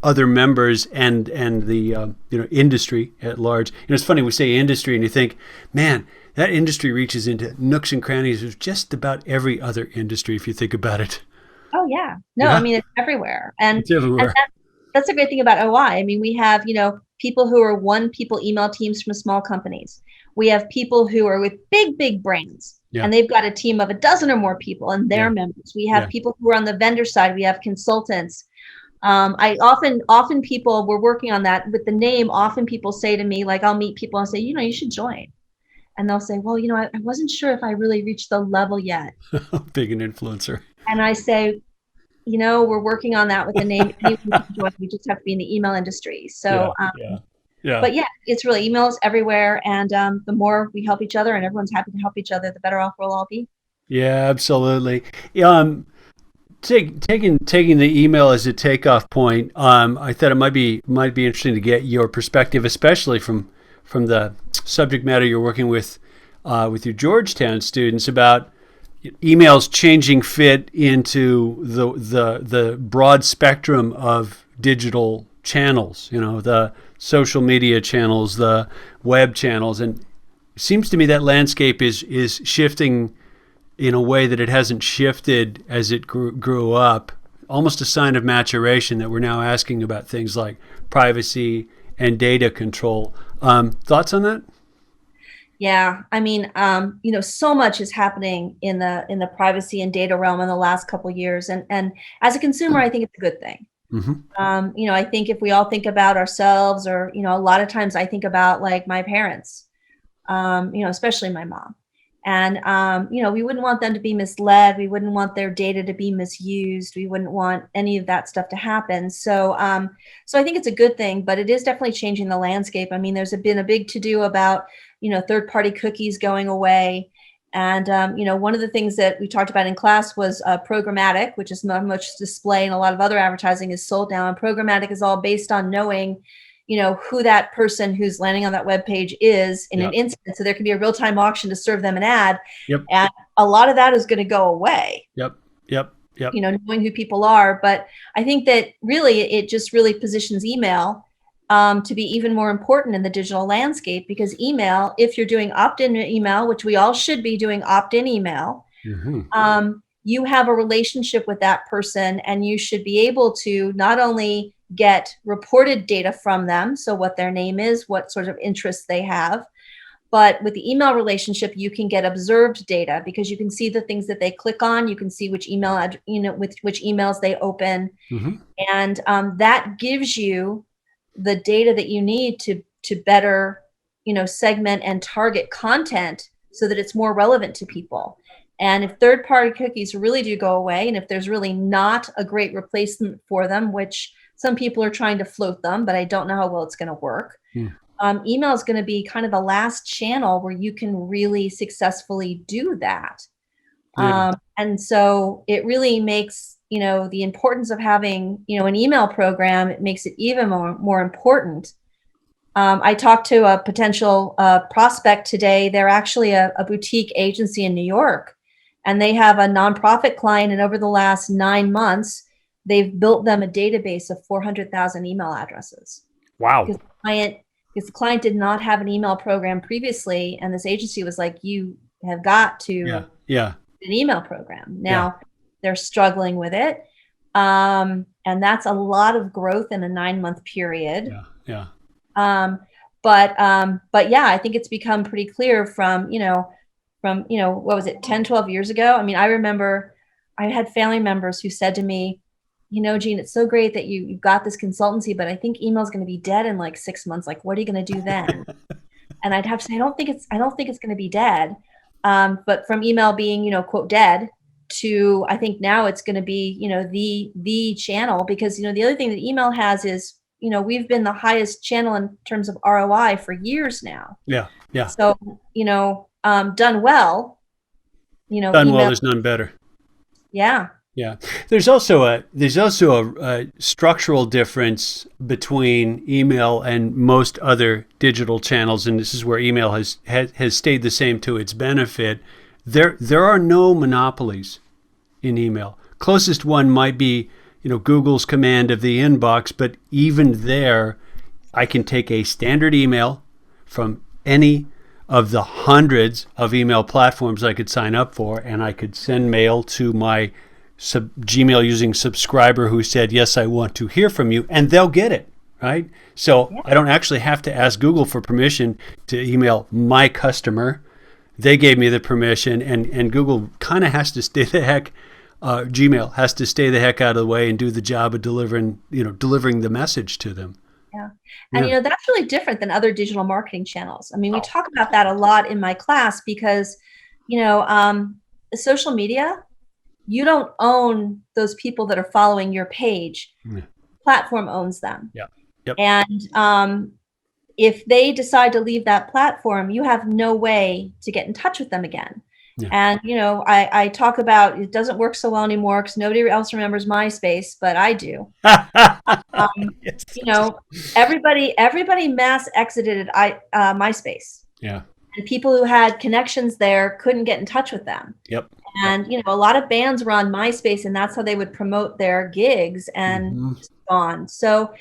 S1: other members and the industry at large. It's funny we say industry and you think, man, that industry reaches into nooks and crannies of just about every other industry if you think about it.
S2: Oh yeah. No, I
S1: Yeah,
S2: mean, it's everywhere. And
S1: it's everywhere.
S2: that's a great thing about OI. I mean, we have, people who are one people email teams from small companies. We have people who are with big, big brands,
S1: Yeah,
S2: and they've got a team of a dozen or more people and
S1: yeah,
S2: their members. We
S1: yeah.
S2: have people who are on the vendor side. We have consultants. I often people, we're working on that with the name. Often people say to me, like, I'll meet people and say, you should join. and they'll say, well, I wasn't sure if I really reached the level yet.
S1: Big an influencer.
S2: And I say, we're working on that with the name. Anyone can join. We just have to be in the email industry.
S1: Yeah,
S2: So,
S1: yeah, yeah.
S2: but yeah, it's really emails everywhere. And the more we help each other and everyone's happy to help each other, the better off we'll all be.
S1: Yeah, absolutely. Taking the email as a takeoff point, I thought it might be interesting to get your perspective, especially from the subject matter you're working with your Georgetown students about emails changing fit into the broad spectrum of digital channels. The social media channels, the web channels, and it seems to me that landscape is shifting in a way that it hasn't shifted as it grew up. Almost a sign of maturation that we're now asking about things like privacy and data control. Thoughts on that?
S2: Yeah, I mean, so much is happening in the privacy and data realm in the last couple of years, and as a consumer, I think it's a good thing.
S1: Mm-hmm.
S2: I think if we all think about ourselves, or a lot of times I think about like my parents, especially my mom, and we wouldn't want them to be misled. We wouldn't want their data to be misused. We wouldn't want any of that stuff to happen. So I think it's a good thing, but it is definitely changing the landscape. I mean, been a big to do about third-party cookies going away. And, one of the things that we talked about in class was programmatic, which is not much display, and a lot of other advertising is sold now. And programmatic is all based on knowing, who that person who's landing on that web page is in an
S1: Yep.
S2: instant. So there can be a real-time auction to serve them an ad.
S1: Yep.
S2: And a lot of that is going to go away.
S1: Yep. Yep. Yep.
S2: Knowing who people are. But I think that really it just really positions email to be even more important in the digital landscape, because email, if you're doing opt-in email, which we all should be doing opt-in email,
S1: Mm-hmm.
S2: you have a relationship with that person, and you should be able to not only get reported data from them, so what their name is, what sort of interests they have, but with the email relationship, you can get observed data, because you can see the things that they click on. You can see which with which emails they open,
S1: Mm-hmm.
S2: and that gives you the data that you need to better, segment and target content so that it's more relevant to people. And if third-party cookies really do go away, and if there's really not a great replacement for them, which some people are trying to float them, but I don't know how well it's going to work.
S1: Yeah.
S2: Email is going to be kind of the last channel where you can really successfully do that.
S1: Yeah.
S2: And so it really makes, the importance of having, an email program, it makes it even more important. I talked to a potential prospect today. They're actually a boutique agency in New York, and they have a nonprofit client. And over the last 9 months, they've built them a database of 400,000 email addresses.
S1: Wow.
S2: Because the client did not have an email program previously, and this agency was like, you have got to
S1: Yeah.
S2: an email program. Now they're struggling with it. And that's a lot of growth in a 9-month period.
S1: Yeah.
S2: But yeah, I think it's become pretty clear from what was it, 10, 12 years ago? I mean, I remember I had family members who said to me, Jeanne, it's so great that you've got this consultancy, but I think email is going to be dead in like 6 months. Like, what are you going to do then? And I'd have to say, I don't think it's going to be dead. But from email being, quote, dead, to I think now it's going to be, the channel, because, the other thing that email has is, we've been the highest channel in terms of ROI for years now.
S1: Yeah.
S2: So, done well,
S1: Done well, there's none better.
S2: Yeah.
S1: Yeah. There's also a structural difference between email and most other digital channels, and this is where email has stayed the same to its benefit. There are no monopolies in email. Closest one might be, Google's command of the inbox, but even there, I can take a standard email from any of the hundreds of email platforms I could sign up for, and I could send mail to my Gmail using subscriber who said, yes, I want to hear from you, and they'll get it, right? So I don't actually have to ask Google for permission to email my customer. They gave me the permission, and Google kind of has to stay the heck, Gmail has to stay the heck out of the way and do the job of delivering the message to them.
S2: Yeah. And,
S1: Yeah.
S2: that's really different than other digital marketing channels. I mean, we talk about that a lot in my class because, social media, you don't own those people that are following your page.
S1: Yeah.
S2: Platform owns them.
S1: Yeah. Yep.
S2: And if they decide to leave that platform, you have no way to get in touch with them again.
S1: Yeah.
S2: And, I talk about it doesn't work so well anymore because nobody else remembers MySpace, but I do.
S1: Yes.
S2: You know, everybody mass exited MySpace,
S1: Yeah.
S2: and people who had connections there couldn't get in touch with them.
S1: Yep.
S2: And a lot of bands were on MySpace, and that's how they would promote their gigs and
S1: Hmm.
S2: gone. So,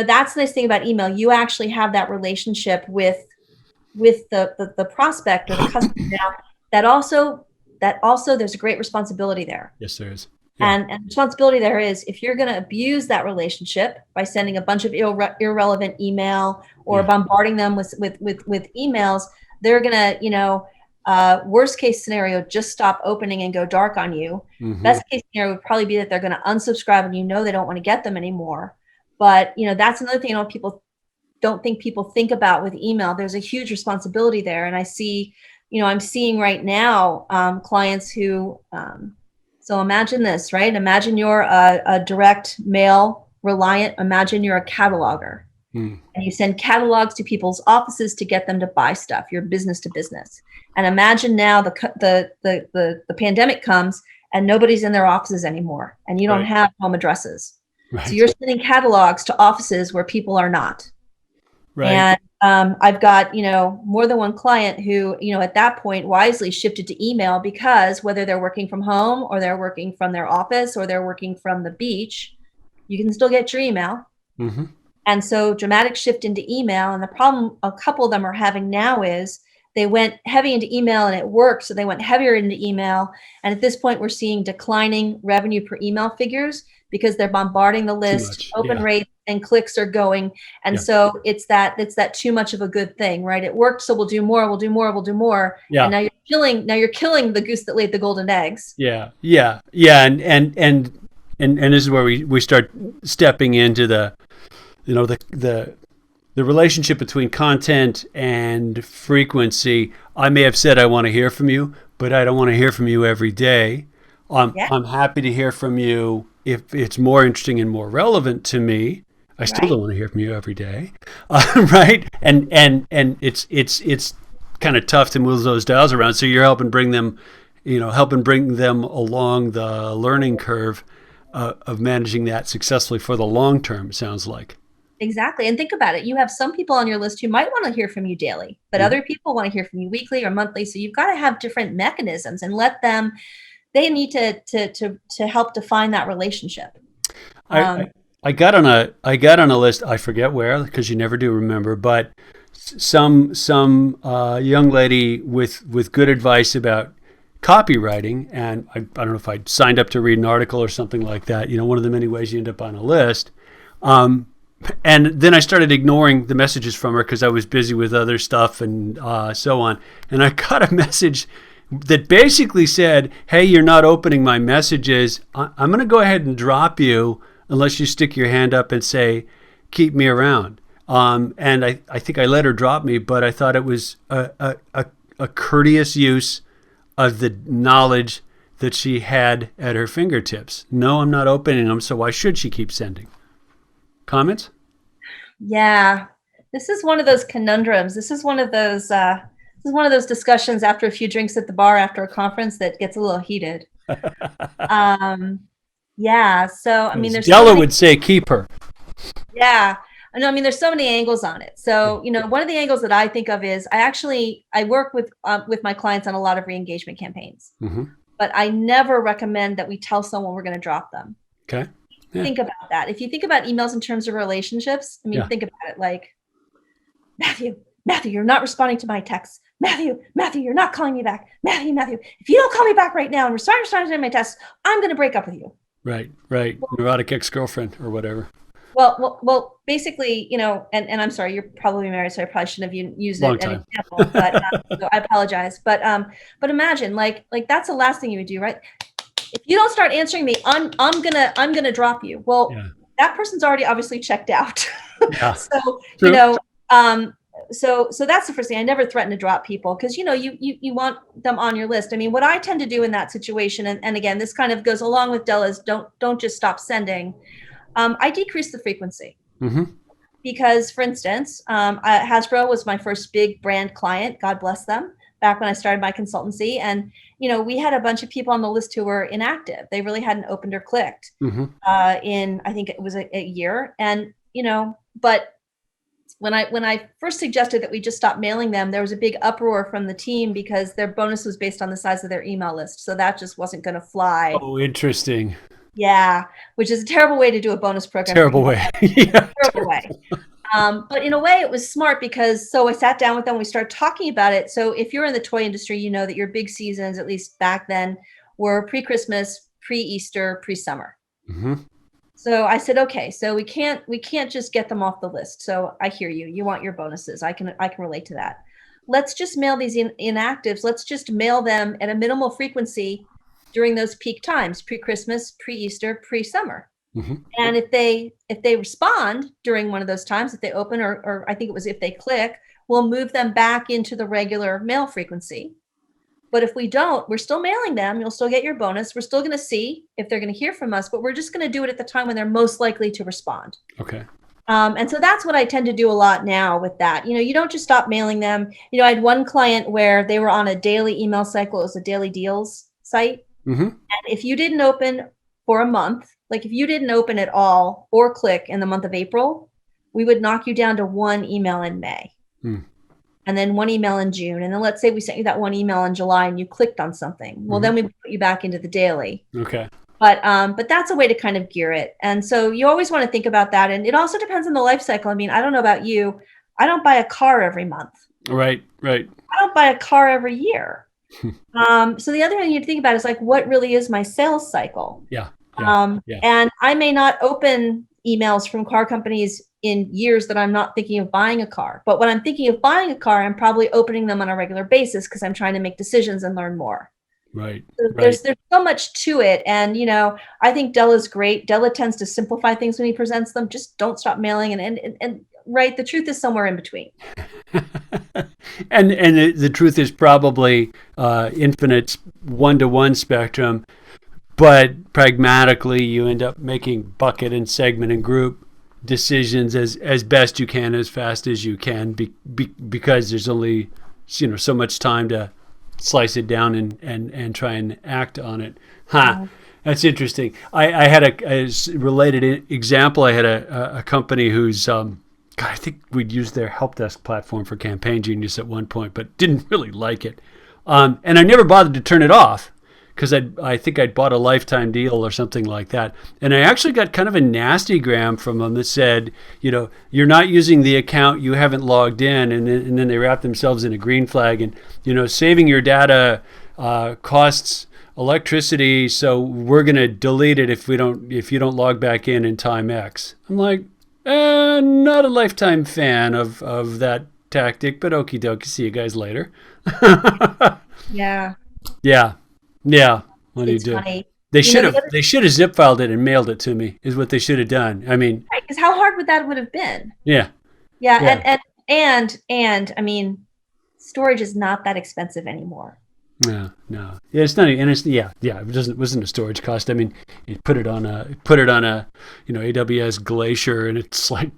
S2: that's the nice thing about email. You actually have that relationship with the prospect or the customer. Now, that also there's a great responsibility there.
S1: Yes, there is. Yeah.
S2: And responsibility there is if you're going to abuse that relationship by sending a bunch of irrelevant email or
S1: Yeah.
S2: bombarding them with emails, they're going to, worst case scenario, just stop opening and go dark on you.
S1: Hmm.
S2: Best case scenario would probably be that they're going to unsubscribe and they don't want to get them anymore. But, that's another thing people don't think people think about with email. There's a huge responsibility there. And I see, I'm seeing right now clients who, so imagine this, right? Imagine you're a direct mail reliant. Imagine you're a cataloger. And you send catalogs to people's offices to get them to buy stuff. You're business to business. And imagine now the pandemic comes and nobody's in their offices anymore, and you don't
S1: Right.
S2: have home addresses.
S1: Right.
S2: So you're sending catalogs to offices where people are not.
S1: Right.
S2: And I've got, more than one client who, at that point wisely shifted to email because whether they're working from home or they're working from their office or they're working from the beach, you can still get your email.
S1: Hmm.
S2: And so dramatic shift into email. And the problem a couple of them are having now is they went heavy into email and it worked. So they went heavier into email. And at this point, we're seeing declining revenue per email figures because they're bombarding the list,
S1: much.
S2: open
S1: Yeah.
S2: rate and clicks are going. And
S1: Yeah.
S2: so it's that too much of a good thing, right? It worked. So we'll do more, we'll do more, we'll do more.
S1: Yeah.
S2: And now you're killing the goose that laid the golden eggs.
S1: Yeah. Yeah. Yeah. And this is where we start stepping into the relationship between content and frequency. I may have said I want to hear from you, but I don't want to hear from you every day.
S2: Yeah.
S1: I'm happy to hear from you if it's more interesting and more relevant to me. I still
S2: Right.
S1: don't want to hear from you every day, right? And it's kind of tough to move those dials around. So you're helping bring them along the learning curve of managing that successfully for the long term. It sounds like.
S2: Exactly. And think about it. You have some people on your list who might want to hear from you daily, but
S1: Mhm.
S2: other people want to hear from you weekly or monthly. So you've got to have different mechanisms and they need to help define that relationship.
S1: I got on a list. I forget where because you never do remember, but some young lady with good advice about copywriting, and I don't know if I signed up to read an article or something like that. One of the many ways you end up on a list. And then I started ignoring the messages from her because I was busy with other stuff and so on. And I got a message that basically said, "Hey, you're not opening my messages. I'm going to go ahead and drop you unless you stick your hand up and say, keep me around." And I think I let her drop me, but I thought it was a courteous use of the knowledge that she had at her fingertips. No, I'm not opening them, so why should she keep sending? Comments?
S2: Yeah, this is one of those conundrums. This is one of those discussions after a few drinks at the bar after a conference that gets a little heated. Yeah. So I mean, there's so
S1: Della
S2: many,
S1: would say, keep her.
S2: yeah. No, I mean, there's so many angles on it. So, one of the angles that I think of is I work with my clients on a lot of re-engagement campaigns,
S1: Mm-hmm.
S2: but I never recommend that we tell someone we're going to drop them.
S1: Okay. Yeah.
S2: Think about that. If you think about emails in terms of relationships, I mean,
S1: Yeah.
S2: think about it like, Matthew, you're not responding to my texts. Matthew, you're not calling me back. Matthew, if you don't call me back right now and respond to my texts, I'm going to break up with you.
S1: Right. Neurotic ex-girlfriend or whatever.
S2: Well, basically, and I'm sorry, you're probably married, so I probably shouldn't have used
S1: Long
S2: it as an
S1: time.
S2: example, but so I apologize. But imagine, like that's the last thing you would do, right? If you don't start answering me, I'm gonna drop you. Well,
S1: Yeah.
S2: that person's already obviously checked out.
S1: Yeah.
S2: So,
S1: True.
S2: so that's the first thing. I never threaten to drop people because, you want them on your list. I mean, what I tend to do in that situation, and again, this kind of goes along with Della's, don't just stop sending. I decrease the frequency.
S1: Mm-hmm.
S2: Because, for instance, Hasbro was my first big brand client, God bless them, back when I started my consultancy. And, we had a bunch of people on the list who were inactive. They really hadn't opened or clicked
S1: Mm-hmm.
S2: in, I think it was a year. And, but when I first suggested that we just stop mailing them, there was a big uproar from the team because their bonus was based on the size of their email list. So that just wasn't going to fly.
S1: Oh, interesting.
S2: Yeah, which is a terrible way to do a bonus program for
S1: Terrible
S2: email.
S1: way. Yeah.
S2: Terrible way. But in a way, it was smart because so I sat down with them. We started talking about it. So if you're in the toy industry, you know that your big seasons, at least back then, were pre-Christmas, pre-Easter, pre-summer.
S1: Mm-hmm.
S2: So I said, okay, so we can't just get them off the list. So I hear you. You want your bonuses. I can relate to that. Let's just mail these inactives. Let's just mail them at a minimal frequency during those peak times, pre-Christmas, pre-Easter, pre-summer.
S1: Mm-hmm.
S2: And if they respond during one of those times, if they open or I think it was if they click, we'll move them back into the regular mail frequency. But if we don't, we're still mailing them. You'll still get your bonus. We're still going to see if they're going to hear from us, but we're just going to do it at the time when they're most likely to respond.
S1: Okay.
S2: And so that's what I tend to do a lot now with that. You don't just stop mailing them. I had one client where they were on a daily email cycle. It was a daily deals site.
S1: Mm-hmm.
S2: And if you didn't open for a month, like if you didn't open at all or click in the month of April, we would knock you down to one email in May.
S1: Mm.
S2: And then one email in June. And then let's say we sent you that one email in July and you clicked on something. Well, then we put you back into the daily.
S1: Okay.
S2: But that's a way to kind of gear it. And so you always want to think about that. And it also depends on the life cycle. I mean, I don't know about you. I don't buy a car every month.
S1: Right.
S2: I don't buy a car every year. So the other thing you think about is like, what really is my sales cycle?
S1: Yeah.
S2: And I may not open emails from car companies in years that I'm not thinking of buying a car. But when I'm thinking of buying a car, I'm probably opening them on a regular basis because I'm trying to make decisions and learn more.
S1: Right.
S2: So there's so much to it. And, I think Della's great. Della tends to simplify things when he presents them. Just don't stop mailing. And right, the truth is somewhere in between.
S1: and the truth is probably infinite one-to-one spectrum. But pragmatically, you end up making bucket and segment and group decisions as best you can, as fast as you can, because there's only so much time to slice it down and try and act on it. That's interesting. I had a related example. I had a company who's I think we'd used their help desk platform for Campaign Genius at one point, but didn't really like it, and I never bothered to turn it off. Because I think I'd bought a lifetime deal or something like that. And I actually got kind of a nasty gram from them that said, you're not using the account, you haven't logged in. And then they wrap themselves in a green flag. And, saving your data costs electricity, so we're going to delete it if you don't log back in time X. I'm like, not a lifetime fan of that tactic, but okie dokie, see you guys later.
S2: Yeah.
S1: Yeah. What do you do?
S2: Funny.
S1: They should have zip filed it and mailed it to me. Is what they should have done. I mean,
S2: right, because how hard would that have been?
S1: Yeah.
S2: And I mean, storage is not that expensive anymore.
S1: No. Yeah, it's not. And it's It wasn't a storage cost. I mean, you put it on a AWS Glacier, and it's like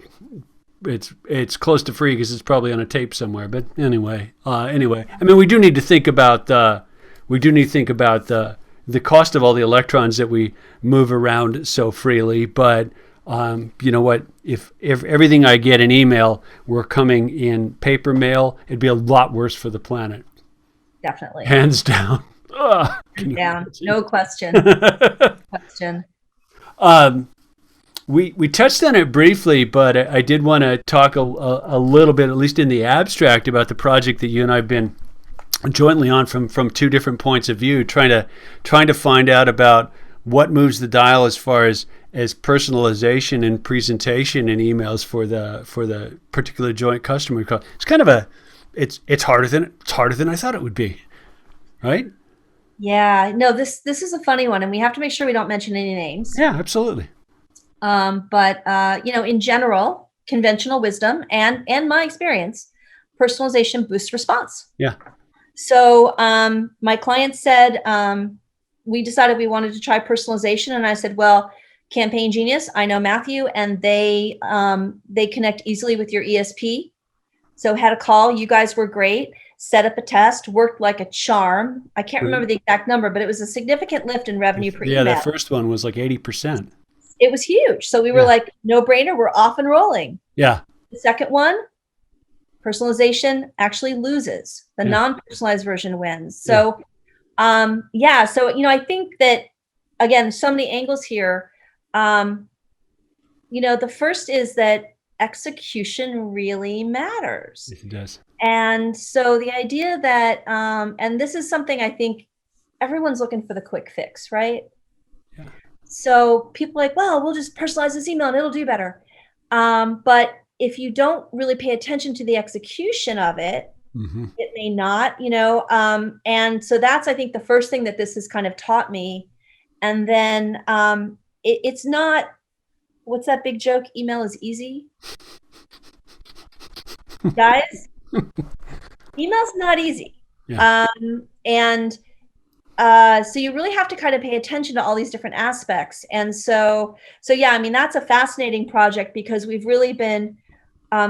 S1: it's close to free because it's probably on a tape somewhere. But anyway. I mean, we do need to think about the cost of all the electrons that we move around so freely. But you know what? If everything I get in email were coming in paper mail, it'd be a lot worse for the planet.
S2: Definitely.
S1: Hands down.
S2: No question.
S1: We touched on it briefly, but I did want to talk a little bit, at least in the abstract, about the project that you and I have been jointly on from two different points of view, trying to find out about what moves the dial as far as personalization and presentation in emails for the particular joint customer call. It's kind of it's harder than I thought it would be, right?
S2: Yeah, no, this is a funny one, and we have to make sure we don't mention any names.
S1: Yeah, absolutely.
S2: But in general, conventional wisdom and my experience, personalization boosts response.
S1: Yeah.
S2: So my client said, we decided we wanted to try personalization, and I said, well, Campaign Genius, I know Matthew, and they connect easily with your ESP. So had a call. You guys were great. Set up a test. Worked like a charm. I can't remember the exact number, but it was a significant lift in revenue per
S1: Yeah,
S2: email.
S1: that first one was like 80%.
S2: It was huge. So we were like, no brainer. We're off and rolling.
S1: Yeah.
S2: The second one, personalization actually loses. The non-personalized version wins. So, So, I think that, again, so many angles here. The first is that execution really matters.
S1: It does.
S2: And so the idea that, and this is something I think everyone's looking for the quick fix, right?
S1: Yeah.
S2: So people are like, well, we'll just personalize this email and it'll do better. But if you don't really pay attention to the execution of it, it may not, and so that's, I think, the first thing that this has kind of taught me. And then it's not, what's that big joke? Email is easy. Guys, email's not easy.
S1: Yeah.
S2: So you really have to kind of pay attention to all these different aspects. And so yeah, I mean, that's a fascinating project because we've really been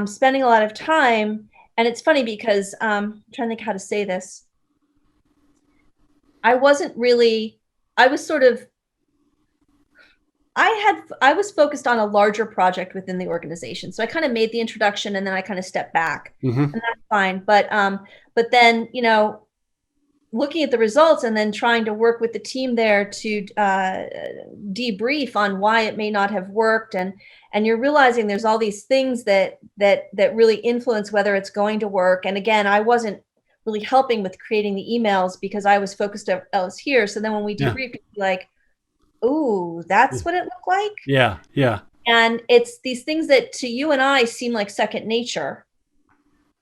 S2: spending a lot of time. And it's funny because I'm trying to think how to say this. I was focused on a larger project within the organization. So I kind of made the introduction and then I kind of stepped back, and that's fine. But then, looking at the results and then trying to work with the team there to debrief on why it may not have worked. And you're realizing there's all these things that really influence whether it's going to work. And again, I wasn't really helping with creating the emails because I was focused else here. So then when we debrief, it's like, ooh, that's what it looked like.
S1: Yeah. Yeah.
S2: And it's these things that to you and I seem like second nature,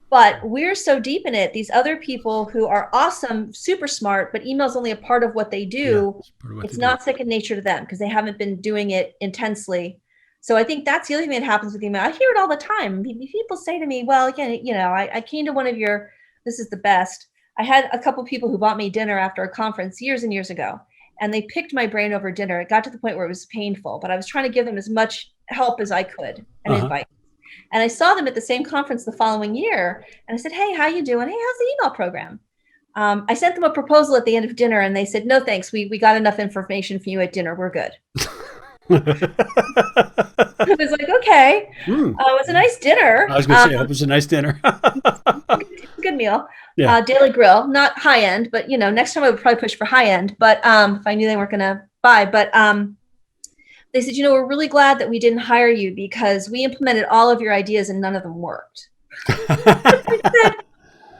S2: but we're so deep in it. These other people who are awesome, super smart, but email's only a part of what they do. It's not second nature to them because they haven't been doing it intensely. So I think that's the other thing that happens with email. I hear it all the time. People say to me, well, I came to one of your, this is the best. I had a couple people who bought me dinner after a conference years and years ago, and they picked my brain over dinner. It got to the point where it was painful, but I was trying to give them as much help as I could and advice. And I saw them at the same conference the following year. And I said, hey, how you doing? Hey, how's the email program? I sent them a proposal at the end of dinner and they said, no, thanks. We got enough information for you at dinner. We're good. I was like, okay. It was a nice dinner.
S1: I was going to say, it was a nice dinner.
S2: Good meal. Yeah. Daily Grill, not high end, but next time I would probably push for high end. But if I knew they weren't going to buy, but they said, we're really glad that we didn't hire you because we implemented all of your ideas and none of them worked. I said,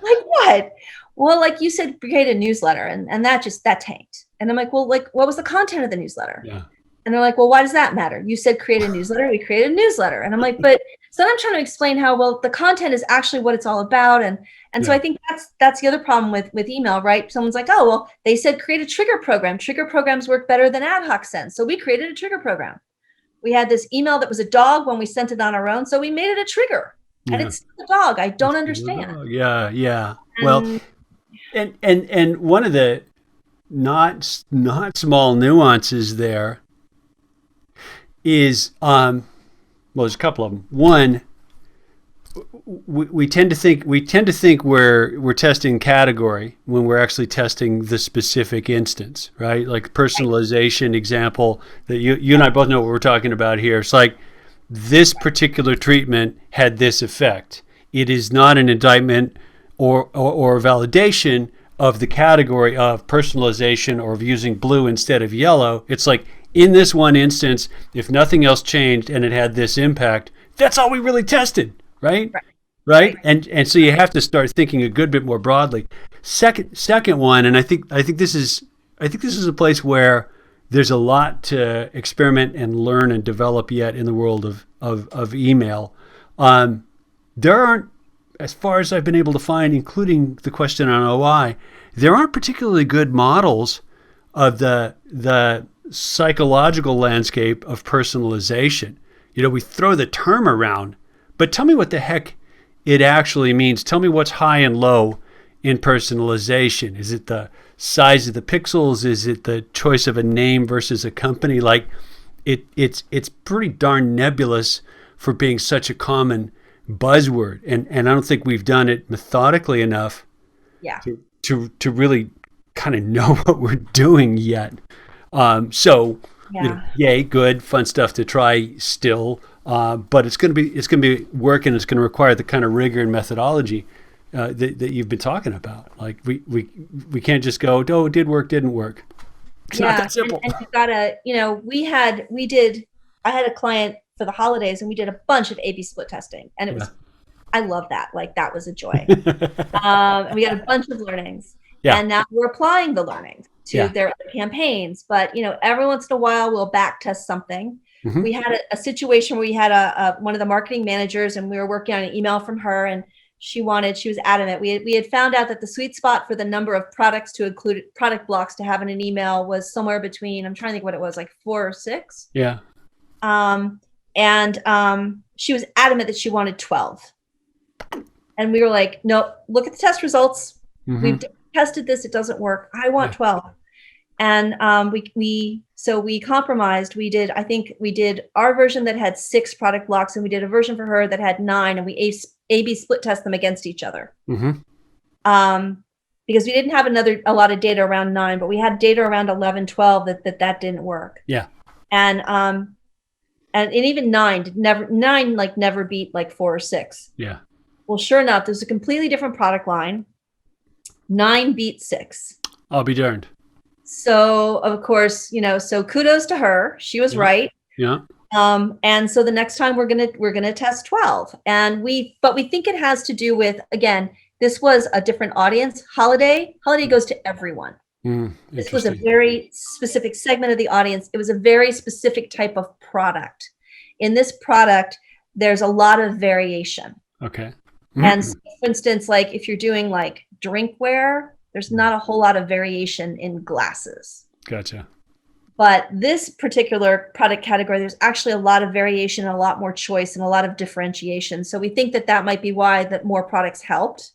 S2: like what? Well, like you said, create a newsletter, and that tanked. And I'm like, well, like what was the content of the newsletter? Yeah. And they're like, well, why does that matter? You said create a newsletter. We created a newsletter. And I'm like, but so then I'm trying to explain how, well, the content is actually what it's all about. And so I think that's the other problem with email, right? Someone's like, oh, well, they said create a trigger program. Trigger programs work better than ad hoc sends. So we created a trigger program. We had this email that was a dog when we sent it on our own. So we made it a trigger. And it's still a dog. I don't understand.
S1: Yeah, yeah. Well, and one of the not small nuances there is there's a couple of them. One, we tend to think we're testing category when we're actually testing the specific instance, right? Like personalization example that you and I both know what we're talking about here. It's like this particular treatment had this effect. It is not an indictment or validation of the category of personalization or of using blue instead of yellow. It's like, in this one instance, if nothing else changed and it had this impact, that's all we really tested, right? Right? And so you have to start thinking a good bit more broadly. Second one, and I think this is a place where there's a lot to experiment and learn and develop yet in the world of email. There aren't, as far as I've been able to find, including the question on OI, there aren't particularly good models of the psychological landscape of personalization. We throw the term around, but tell me what the heck it actually means. Tell me what's high and low in personalization. Is it the size of the pixels? Is it the choice of a name versus a company? Like it's pretty darn nebulous for being such a common buzzword. And I don't think we've done it methodically enough
S2: Yeah.
S1: to really kind of know what we're doing yet. So, yay, good, fun stuff to try still. But it's going to be work, and it's going to require the kind of rigor and methodology that you've been talking about. Like we can't just go, oh, it did work, didn't work. It's not that simple.
S2: And you gotta, I had a client for the holidays, and we did a bunch of A/B split testing, and it was, I love that. Like, that was a joy. And we got a bunch of learnings, and now we're applying the learnings to their other campaigns. But every once in a while, we'll back test something. Mm-hmm. We had a situation where we had one of the marketing managers, and we were working on an email from her, and she was adamant. We had found out that the sweet spot for the number of products to include, product blocks to have in an email, was somewhere between, I'm trying to think what it was, like 4 or 6.
S1: Yeah.
S2: And she was adamant that she wanted 12. And we were like, no, look at the test results. Mm-hmm. We've tested this. It doesn't work. I want 12. And we compromised. We did our version that had 6 product blocks, and we did a version for her that had 9, and we A/B split test them against each other. Mm-hmm. Because we didn't have a lot of data around 9, but we had data around 11, 12 that didn't work.
S1: Yeah.
S2: And even 9 never beat like 4 or 6.
S1: Yeah.
S2: Well, sure enough, there's a completely different product line. 9 beat 6.
S1: I'll be darned.
S2: So of course, so kudos to her. She was right.
S1: Yeah.
S2: And so the next time we're gonna test 12, but we think it has to do with, again, this was a different audience. Holiday goes to everyone. This was a very specific segment of the audience. It was a very specific type of product. In this product, there's a lot of variation.
S1: Okay.
S2: And so, for instance, like if you're doing like drinkware, there's not a whole lot of variation in glasses.
S1: Gotcha.
S2: But this particular product category, there's actually a lot of variation, and a lot more choice, and a lot of differentiation. So we think that might be why that more products helped.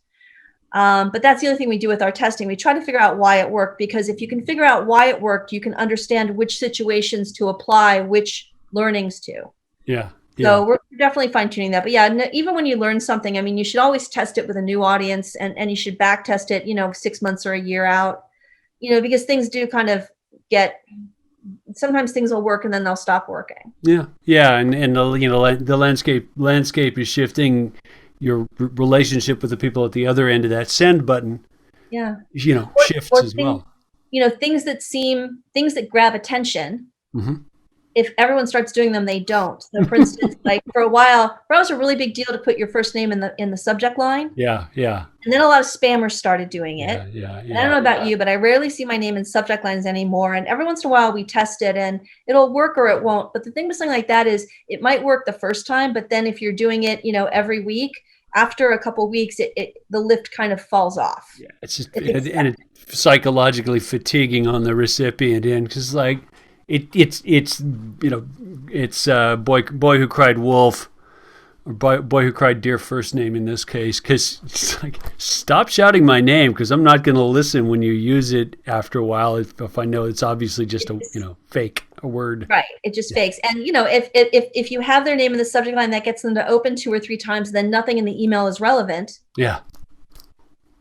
S2: But that's the other thing we do with our testing. We try to figure out why it worked, because if you can figure out why it worked, you can understand which situations to apply which learnings to.
S1: Yeah.
S2: So we're definitely fine-tuning that. But even when you learn something, I mean, you should always test it with a new audience, and you should back test it, 6 months or a year out, because things do kind of sometimes things will work and then they'll stop working.
S1: Yeah. Yeah. And the landscape is shifting. Your relationship with the people at the other end of that send button, shifts as well. Things
S2: that grab attention. Mm-hmm. If everyone starts doing them, they don't. So for instance, like for a while, it was a really big deal to put your first name in the subject line.
S1: Yeah, yeah.
S2: And then a lot of spammers started doing it.
S1: Yeah.
S2: And I don't know about you, but I rarely see my name in subject lines anymore. And every once in a while we test it, and it'll work or it won't. But the thing with something like that is it might work the first time, but then if you're doing it, every week, after a couple of weeks, the lift kind of falls off.
S1: Yeah, it's just it's psychologically fatiguing on the recipient end, because like it's boy who cried wolf, or boy who cried dear first name in this case, because it's like, stop shouting my name, because I'm not going to listen when you use it after a while if I know it's obviously just fake. A word.
S2: Right. It just fakes. And if you have their name in the subject line, that gets them to open 2 or 3 times, then nothing in the email is relevant.
S1: Yeah.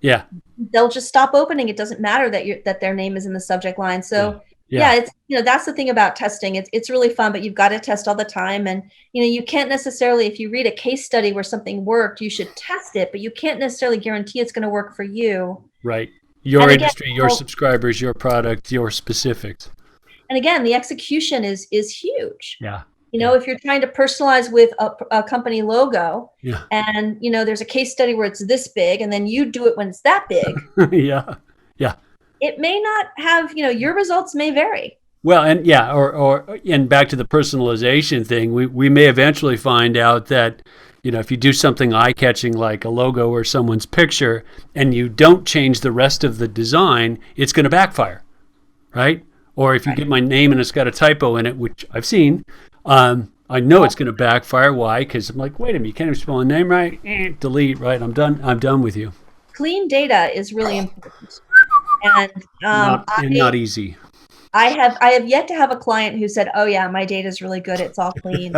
S1: Yeah.
S2: They'll just stop opening. It doesn't matter that their name is in the subject line. So it's that's the thing about testing. It's really fun, but you've got to test all the time. And you can't necessarily, if you read a case study where something worked, you should test it, but you can't necessarily guarantee it's going to work for you.
S1: Right. Your industry, your subscribers, your product, your specifics.
S2: And again, the execution is huge.
S1: Yeah.
S2: If you're trying to personalize with a company logo, and there's a case study where it's this big, and then you do it when it's that big.
S1: Yeah.
S2: It may not have, your results may vary.
S1: Well, and and back to the personalization thing, we may eventually find out that, if you do something eye-catching like a logo or someone's picture, and you don't change the rest of the design, it's going to backfire, right? Or if you
S2: Right.
S1: get my name and it's got a typo in it, which I've seen, I know it's going to backfire. Why? Because I'm like, wait a minute, you can't even spell a name right. Delete. Right. I'm done. I'm done with you.
S2: Clean data is really important. And
S1: Not easy.
S2: I have yet to have a client who said, "Oh yeah, my data is really good. It's all clean."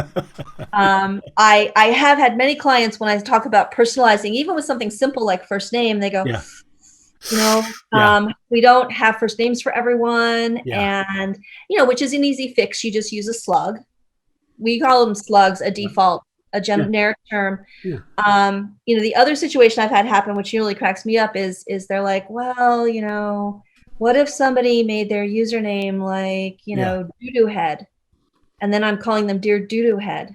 S2: I have had many clients when I talk about personalizing, even with something simple like first name, they go,
S1: Yeah. Yeah.
S2: we don't have first names for everyone,
S1: Yeah.
S2: and which is an easy fix. You just use a slug. We call them slugs, a
S1: Yeah.
S2: default, a
S1: Yeah.
S2: generic term.
S1: Yeah.
S2: The other situation I've had happen, which really cracks me up, is they're like, well, what if somebody made their username like,
S1: Yeah.
S2: doo-doo head, and then I'm calling them dear doo-doo head,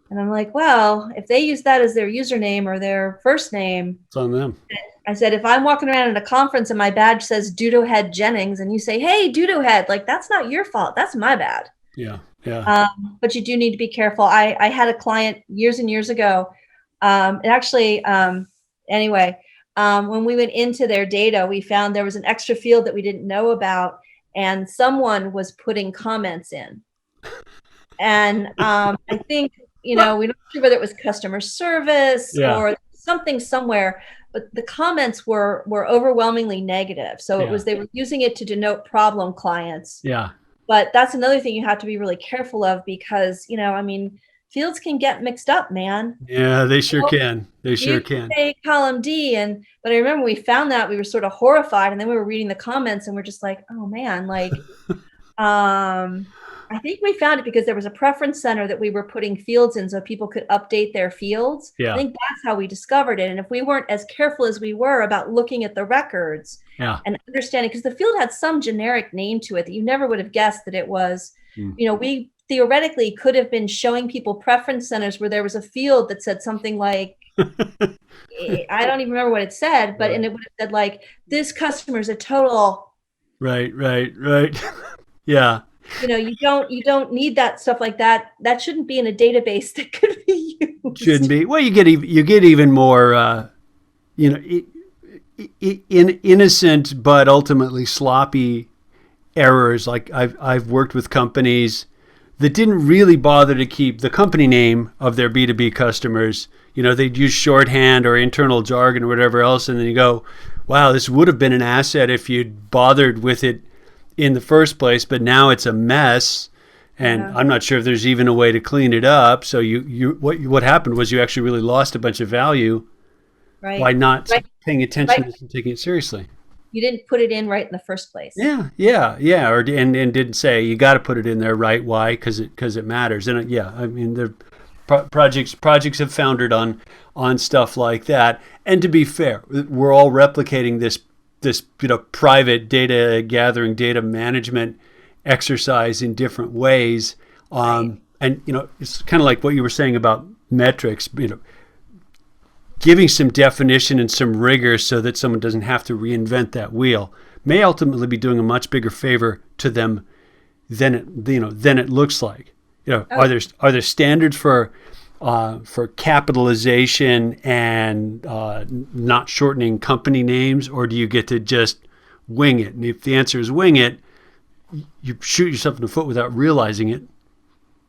S2: and I'm like, well, if they use that as their username or their first name,
S1: It's on them.
S2: I said, if I'm walking around at a conference and my badge says Doo-doo Head Jennings, and you say, hey, Doo-doo Head, like, that's not your fault. That's my bad.
S1: Yeah. Yeah.
S2: But you do need to be careful. I had a client years and years ago. Anyway, when we went into their data, we found there was an extra field that we didn't know about, and someone was putting comments in. And I think, we're not sure whether it was customer service
S1: Yeah.
S2: or something somewhere, but the comments were overwhelmingly negative. So
S1: Yeah.
S2: they were using it to denote problem clients.
S1: Yeah.
S2: But that's another thing you have to be really careful of, because, fields can get mixed up, man.
S1: Yeah. They sure can. They
S2: You
S1: sure can.
S2: say column D, but I remember we found that we were sort of horrified, and then we were reading the comments and we're just like, oh man, like, I think we found it because there was a preference center that we were putting fields in so people could update their fields. I
S1: Yeah.
S2: think that's how we discovered it. And if we weren't as careful as we were about looking at the records
S1: Yeah.
S2: and understanding, because the field had some generic name to it that you never would have guessed that it was, we theoretically could have been showing people preference centers where there was a field that said something like, I don't even remember what it said, but and it would have said like, this customer is a total.
S1: Right. Right. Right. Yeah.
S2: You don't need that stuff like that. That shouldn't be in a database that could be used.
S1: Shouldn't be. Well, you get even more, innocent but ultimately sloppy errors. Like I've worked with companies that didn't really bother to keep the company name of their B2B customers. They'd use shorthand or internal jargon or whatever else, and then you go, wow, this would have been an asset if you'd bothered with it in the first place, but now it's a mess, and I'm not sure if there's even a way to clean it up. So what happened was you actually really lost a bunch of value by not paying attention and taking it seriously.
S2: You didn't put it in right in the first place.
S1: Yeah, or and didn't say you got to put it in there right. Why? Because it matters. And I mean, the projects have foundered on stuff like that. And to be fair, we're all replicating this private data gathering, data management exercise in different ways. And it's kind of like what you were saying about metrics, giving some definition and some rigor so that someone doesn't have to reinvent that wheel may ultimately be doing a much bigger favor to them than it looks like. Are there standards for capitalization and not shortening company names, or do you get to just wing it? And if the answer is wing it, you shoot yourself in the foot without realizing it.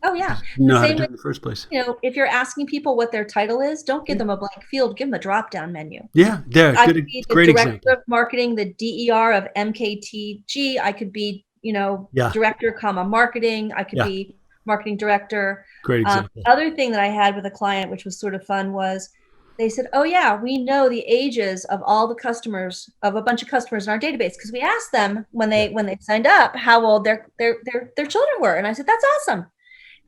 S2: Oh yeah.
S1: Know how to do it in the first place.
S2: If you're asking people what their title is, don't give them a blank field. Give them a drop-down menu.
S1: Yeah, there.
S2: I could be the
S1: great
S2: director
S1: example
S2: of marketing, the DER of MKTG. I could be, director, marketing. I could be marketing director.
S1: Great example.
S2: Other thing that I had with a client, which was sort of fun, was they said, oh yeah, we know the ages of all the customers, of a bunch of customers in our database, because we asked them when they signed up how old their children were. And I said, that's awesome.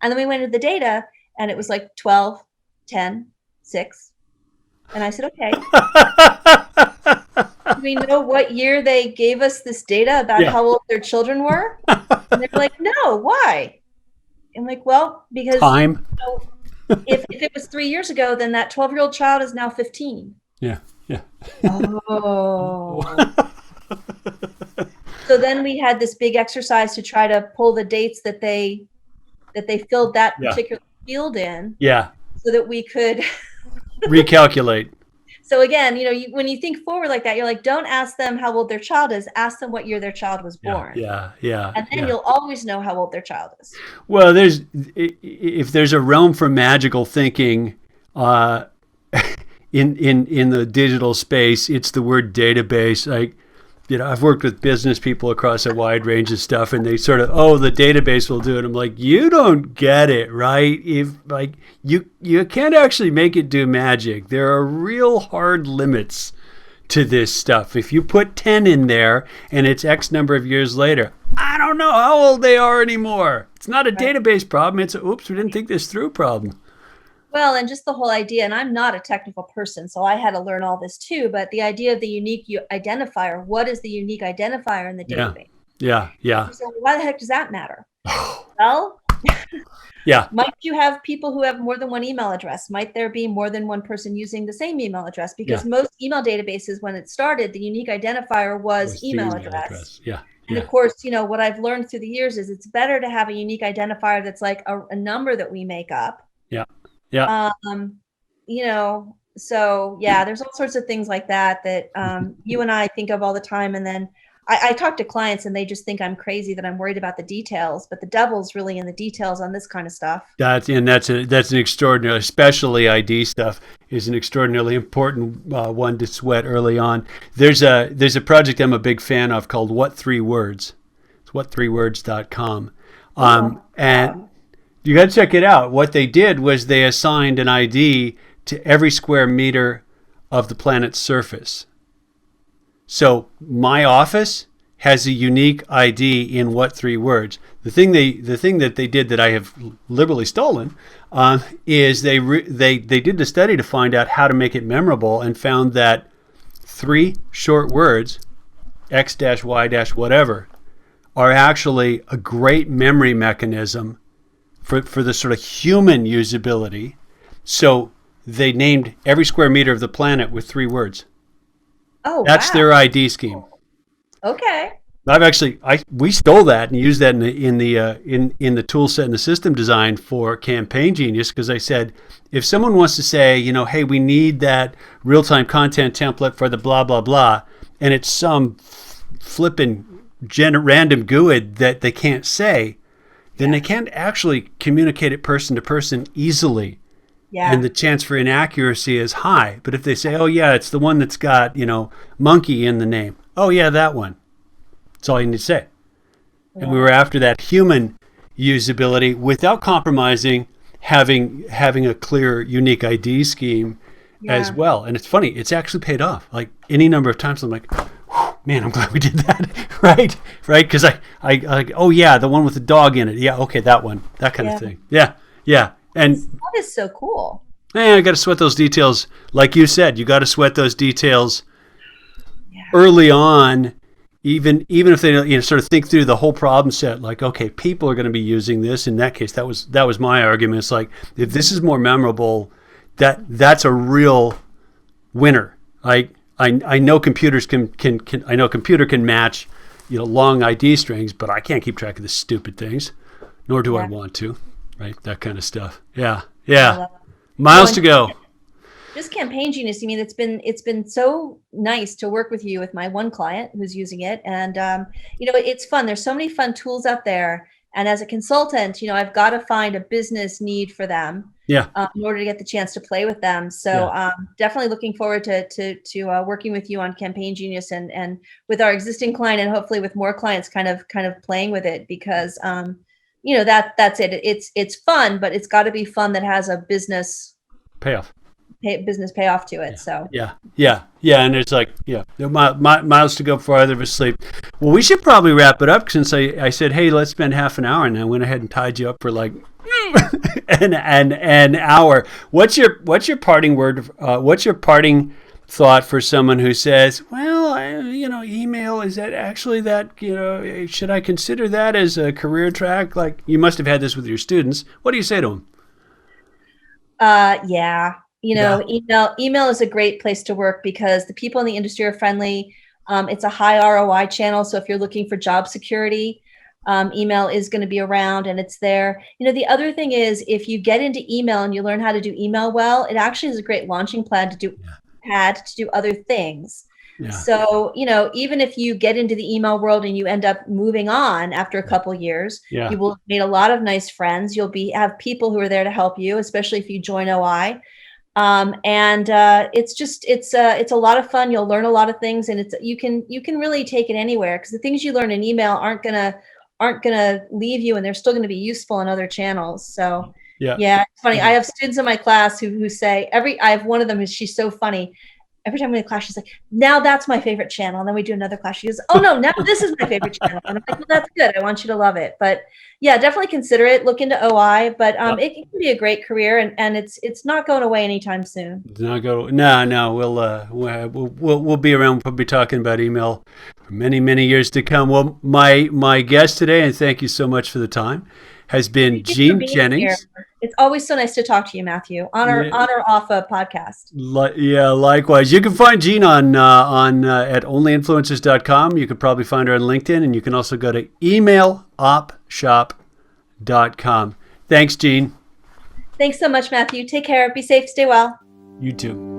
S2: And then we went into the data and it was like 12, 10, 6. And I said, okay. Do we know what year they gave us this data about how old their children were? And they're like, no, why? I'm like, well, because
S1: time.
S2: If it was 3 years ago, then that 12-year-old child is now 15.
S1: Yeah.
S2: Oh. So then we had this big exercise to try to pull the dates that they filled that particular field in.
S1: Yeah.
S2: So that we could
S1: recalculate.
S2: So again, when you think forward like that, you're like, don't ask them how old their child is. Ask them what year their child was
S1: Yeah,
S2: born,
S1: yeah, yeah,
S2: and then
S1: yeah.
S2: you'll always know how old their child is.
S1: Well, if there's a realm for magical thinking, uh, in the digital space, it's the word database. Like, I've worked with business people across a wide range of stuff, and they sort of, oh, the database will do it. I'm like, you don't get it, right? If like you can't actually make it do magic. There are real hard limits to this stuff. If you put 10 in there and it's X number of years later, I don't know how old they are anymore. It's not a
S2: Right.
S1: database problem. It's a, oops, we didn't think this through problem.
S2: Well, and just the whole idea, and I'm not a technical person, so I had to learn all this too, but the idea of the unique identifier, what is the unique identifier in the
S1: Yeah,
S2: database?
S1: yeah, yeah.
S2: So why the heck does that matter? Well,
S1: Yeah,
S2: might you have people who have more than one email address? Might there be more than one person using the same email address?
S1: yeah.
S2: Because most email databases, when it started, the unique identifier was
S1: Was the
S2: email
S1: email
S2: address.
S1: address. Yeah,
S2: And of
S1: yeah,
S2: course, what I've learned through the years is it's better to have a unique identifier that's like a number that we make up.
S1: yeah, yeah.
S2: Um, so yeah, there's all sorts of things like that you and I think of all the time. And then I talk to clients and they just think I'm crazy that I'm worried about the details, but the devil's really in the details on this kind of stuff.
S1: That's an extraordinary, especially ID stuff is an extraordinarily important one to sweat early on. There's a project I'm a big fan of called What Three Words. It's what3words.com.
S2: Oh,
S1: And you got to check it out. What they did was they assigned an ID to every square meter of the planet's surface. So my office has a unique ID in what three words. The thing that they did that I have liberally stolen is they did the study to find out how to make it memorable and found that three short words, X dash Y dash whatever, are actually a great memory mechanism for the sort of human usability. So they named every square meter of the planet with three words.
S2: oh
S1: That's
S2: wow.
S1: their ID scheme.
S2: Okay.
S1: We stole that and used that in the tool set and the system design for Campaign Genius because I said if someone wants to say hey we need that real time content template for the blah blah blah and it's some flippin' random GUID that they can't say, then they can't actually communicate it person to person easily. And
S2: Yeah.
S1: the chance for inaccuracy is high. But if they say, oh, yeah, it's the one that's got, monkey in the name. Oh, yeah, that one. That's all you need to say. And we
S2: Yeah.
S1: were after that human usability without compromising having a clear, unique ID scheme as
S2: Yeah.
S1: well. And it's funny, it's actually paid off. Like any number of times I'm like, man, I'm glad we did that. Right? Right? Because I like, oh, yeah, the one with the dog in it. Yeah, okay, that one. That kind of
S2: Yeah.
S1: thing. Yeah, yeah. And
S2: That is so cool.
S1: I got to sweat those details. Like you said, you got to sweat those details
S2: Yeah.
S1: early on, even if they sort of think through the whole problem set. Like, okay, people are going to be using this. In that case, that was my argument. It's like if this is more memorable, that's a real winner. I know computers can I know a computer can match long ID strings, but I can't keep track of the stupid things, nor do I
S2: Yeah.
S1: want to. Right, that kind of stuff. Yeah,
S2: I
S1: yeah.
S2: love it. Well,
S1: Miles
S2: and
S1: to go.
S2: just Campaign Genius. I mean, it's been so nice to work with you with my one client who's using it, and it's fun. There's so many fun tools out there, and as a consultant, I've got to find a business need for them
S1: Yeah,
S2: in order to get the chance to play with them. So
S1: yeah.
S2: definitely looking forward to working with you on Campaign Genius and with our existing client, and hopefully with more clients, kind of playing with it because that's it. It's fun, but it's got to be fun that has a
S1: Payoff.
S2: business payoff to it.
S1: Yeah,
S2: So
S1: yeah, yeah, yeah. And it's like, yeah, miles to go before either of us sleep. Well, we should probably wrap it up since I said, hey, let's spend half an hour, and I went ahead and tied you up for like an hour. What's your parting word? What's your parting thought for someone who says, well, email, is that actually that, should I consider that as a career track? Like you must have had this with your students. What do you say to them?
S2: yeah,
S1: Yeah,
S2: email is a great place to work because the people in the industry are friendly. It's a high ROI channel, so if you're looking for job security, email is going to be around and it's there. The other thing is if you get into email and you learn how to do email well, it actually is a great launching pad to do had to do other things.
S1: Yeah.
S2: So, even if you get into the email world and you end up moving on after a couple years,
S1: Yeah.
S2: you will have made a lot of nice friends. You'll have people who are there to help you, especially if you join OI. And it's a lot of fun. You'll learn a lot of things, and you can really take it anywhere, because the things you learn in email aren't gonna leave you, and they're still going to be useful in other channels. So yeah, it's funny. I have students in my class who say I have one of them she's so funny. Every time we're in class, she's like, now that's my favorite channel. And then we do another class. She goes, oh no, now this is my favorite channel. And I'm like, well, that's good. I want you to love it. But yeah, definitely consider it. Look into OI. But it can be a great career, and it's not going away anytime soon.
S1: No. We'll be around. We'll be talking about email for many, many years to come. Well, my guest today, and thank you so much for the time, has been
S2: Thank you for
S1: Jeanne
S2: being
S1: Jennings.
S2: here. It's always so nice to talk to you, Matthew, on or off a podcast.
S1: Yeah, likewise. You can find Jeanne on at onlyinfluencers.com. You could probably find her on LinkedIn, and you can also go to emailopshop.com. Thanks, Jeanne.
S2: Thanks so much, Matthew. Take care. Be safe. Stay well.
S1: You too.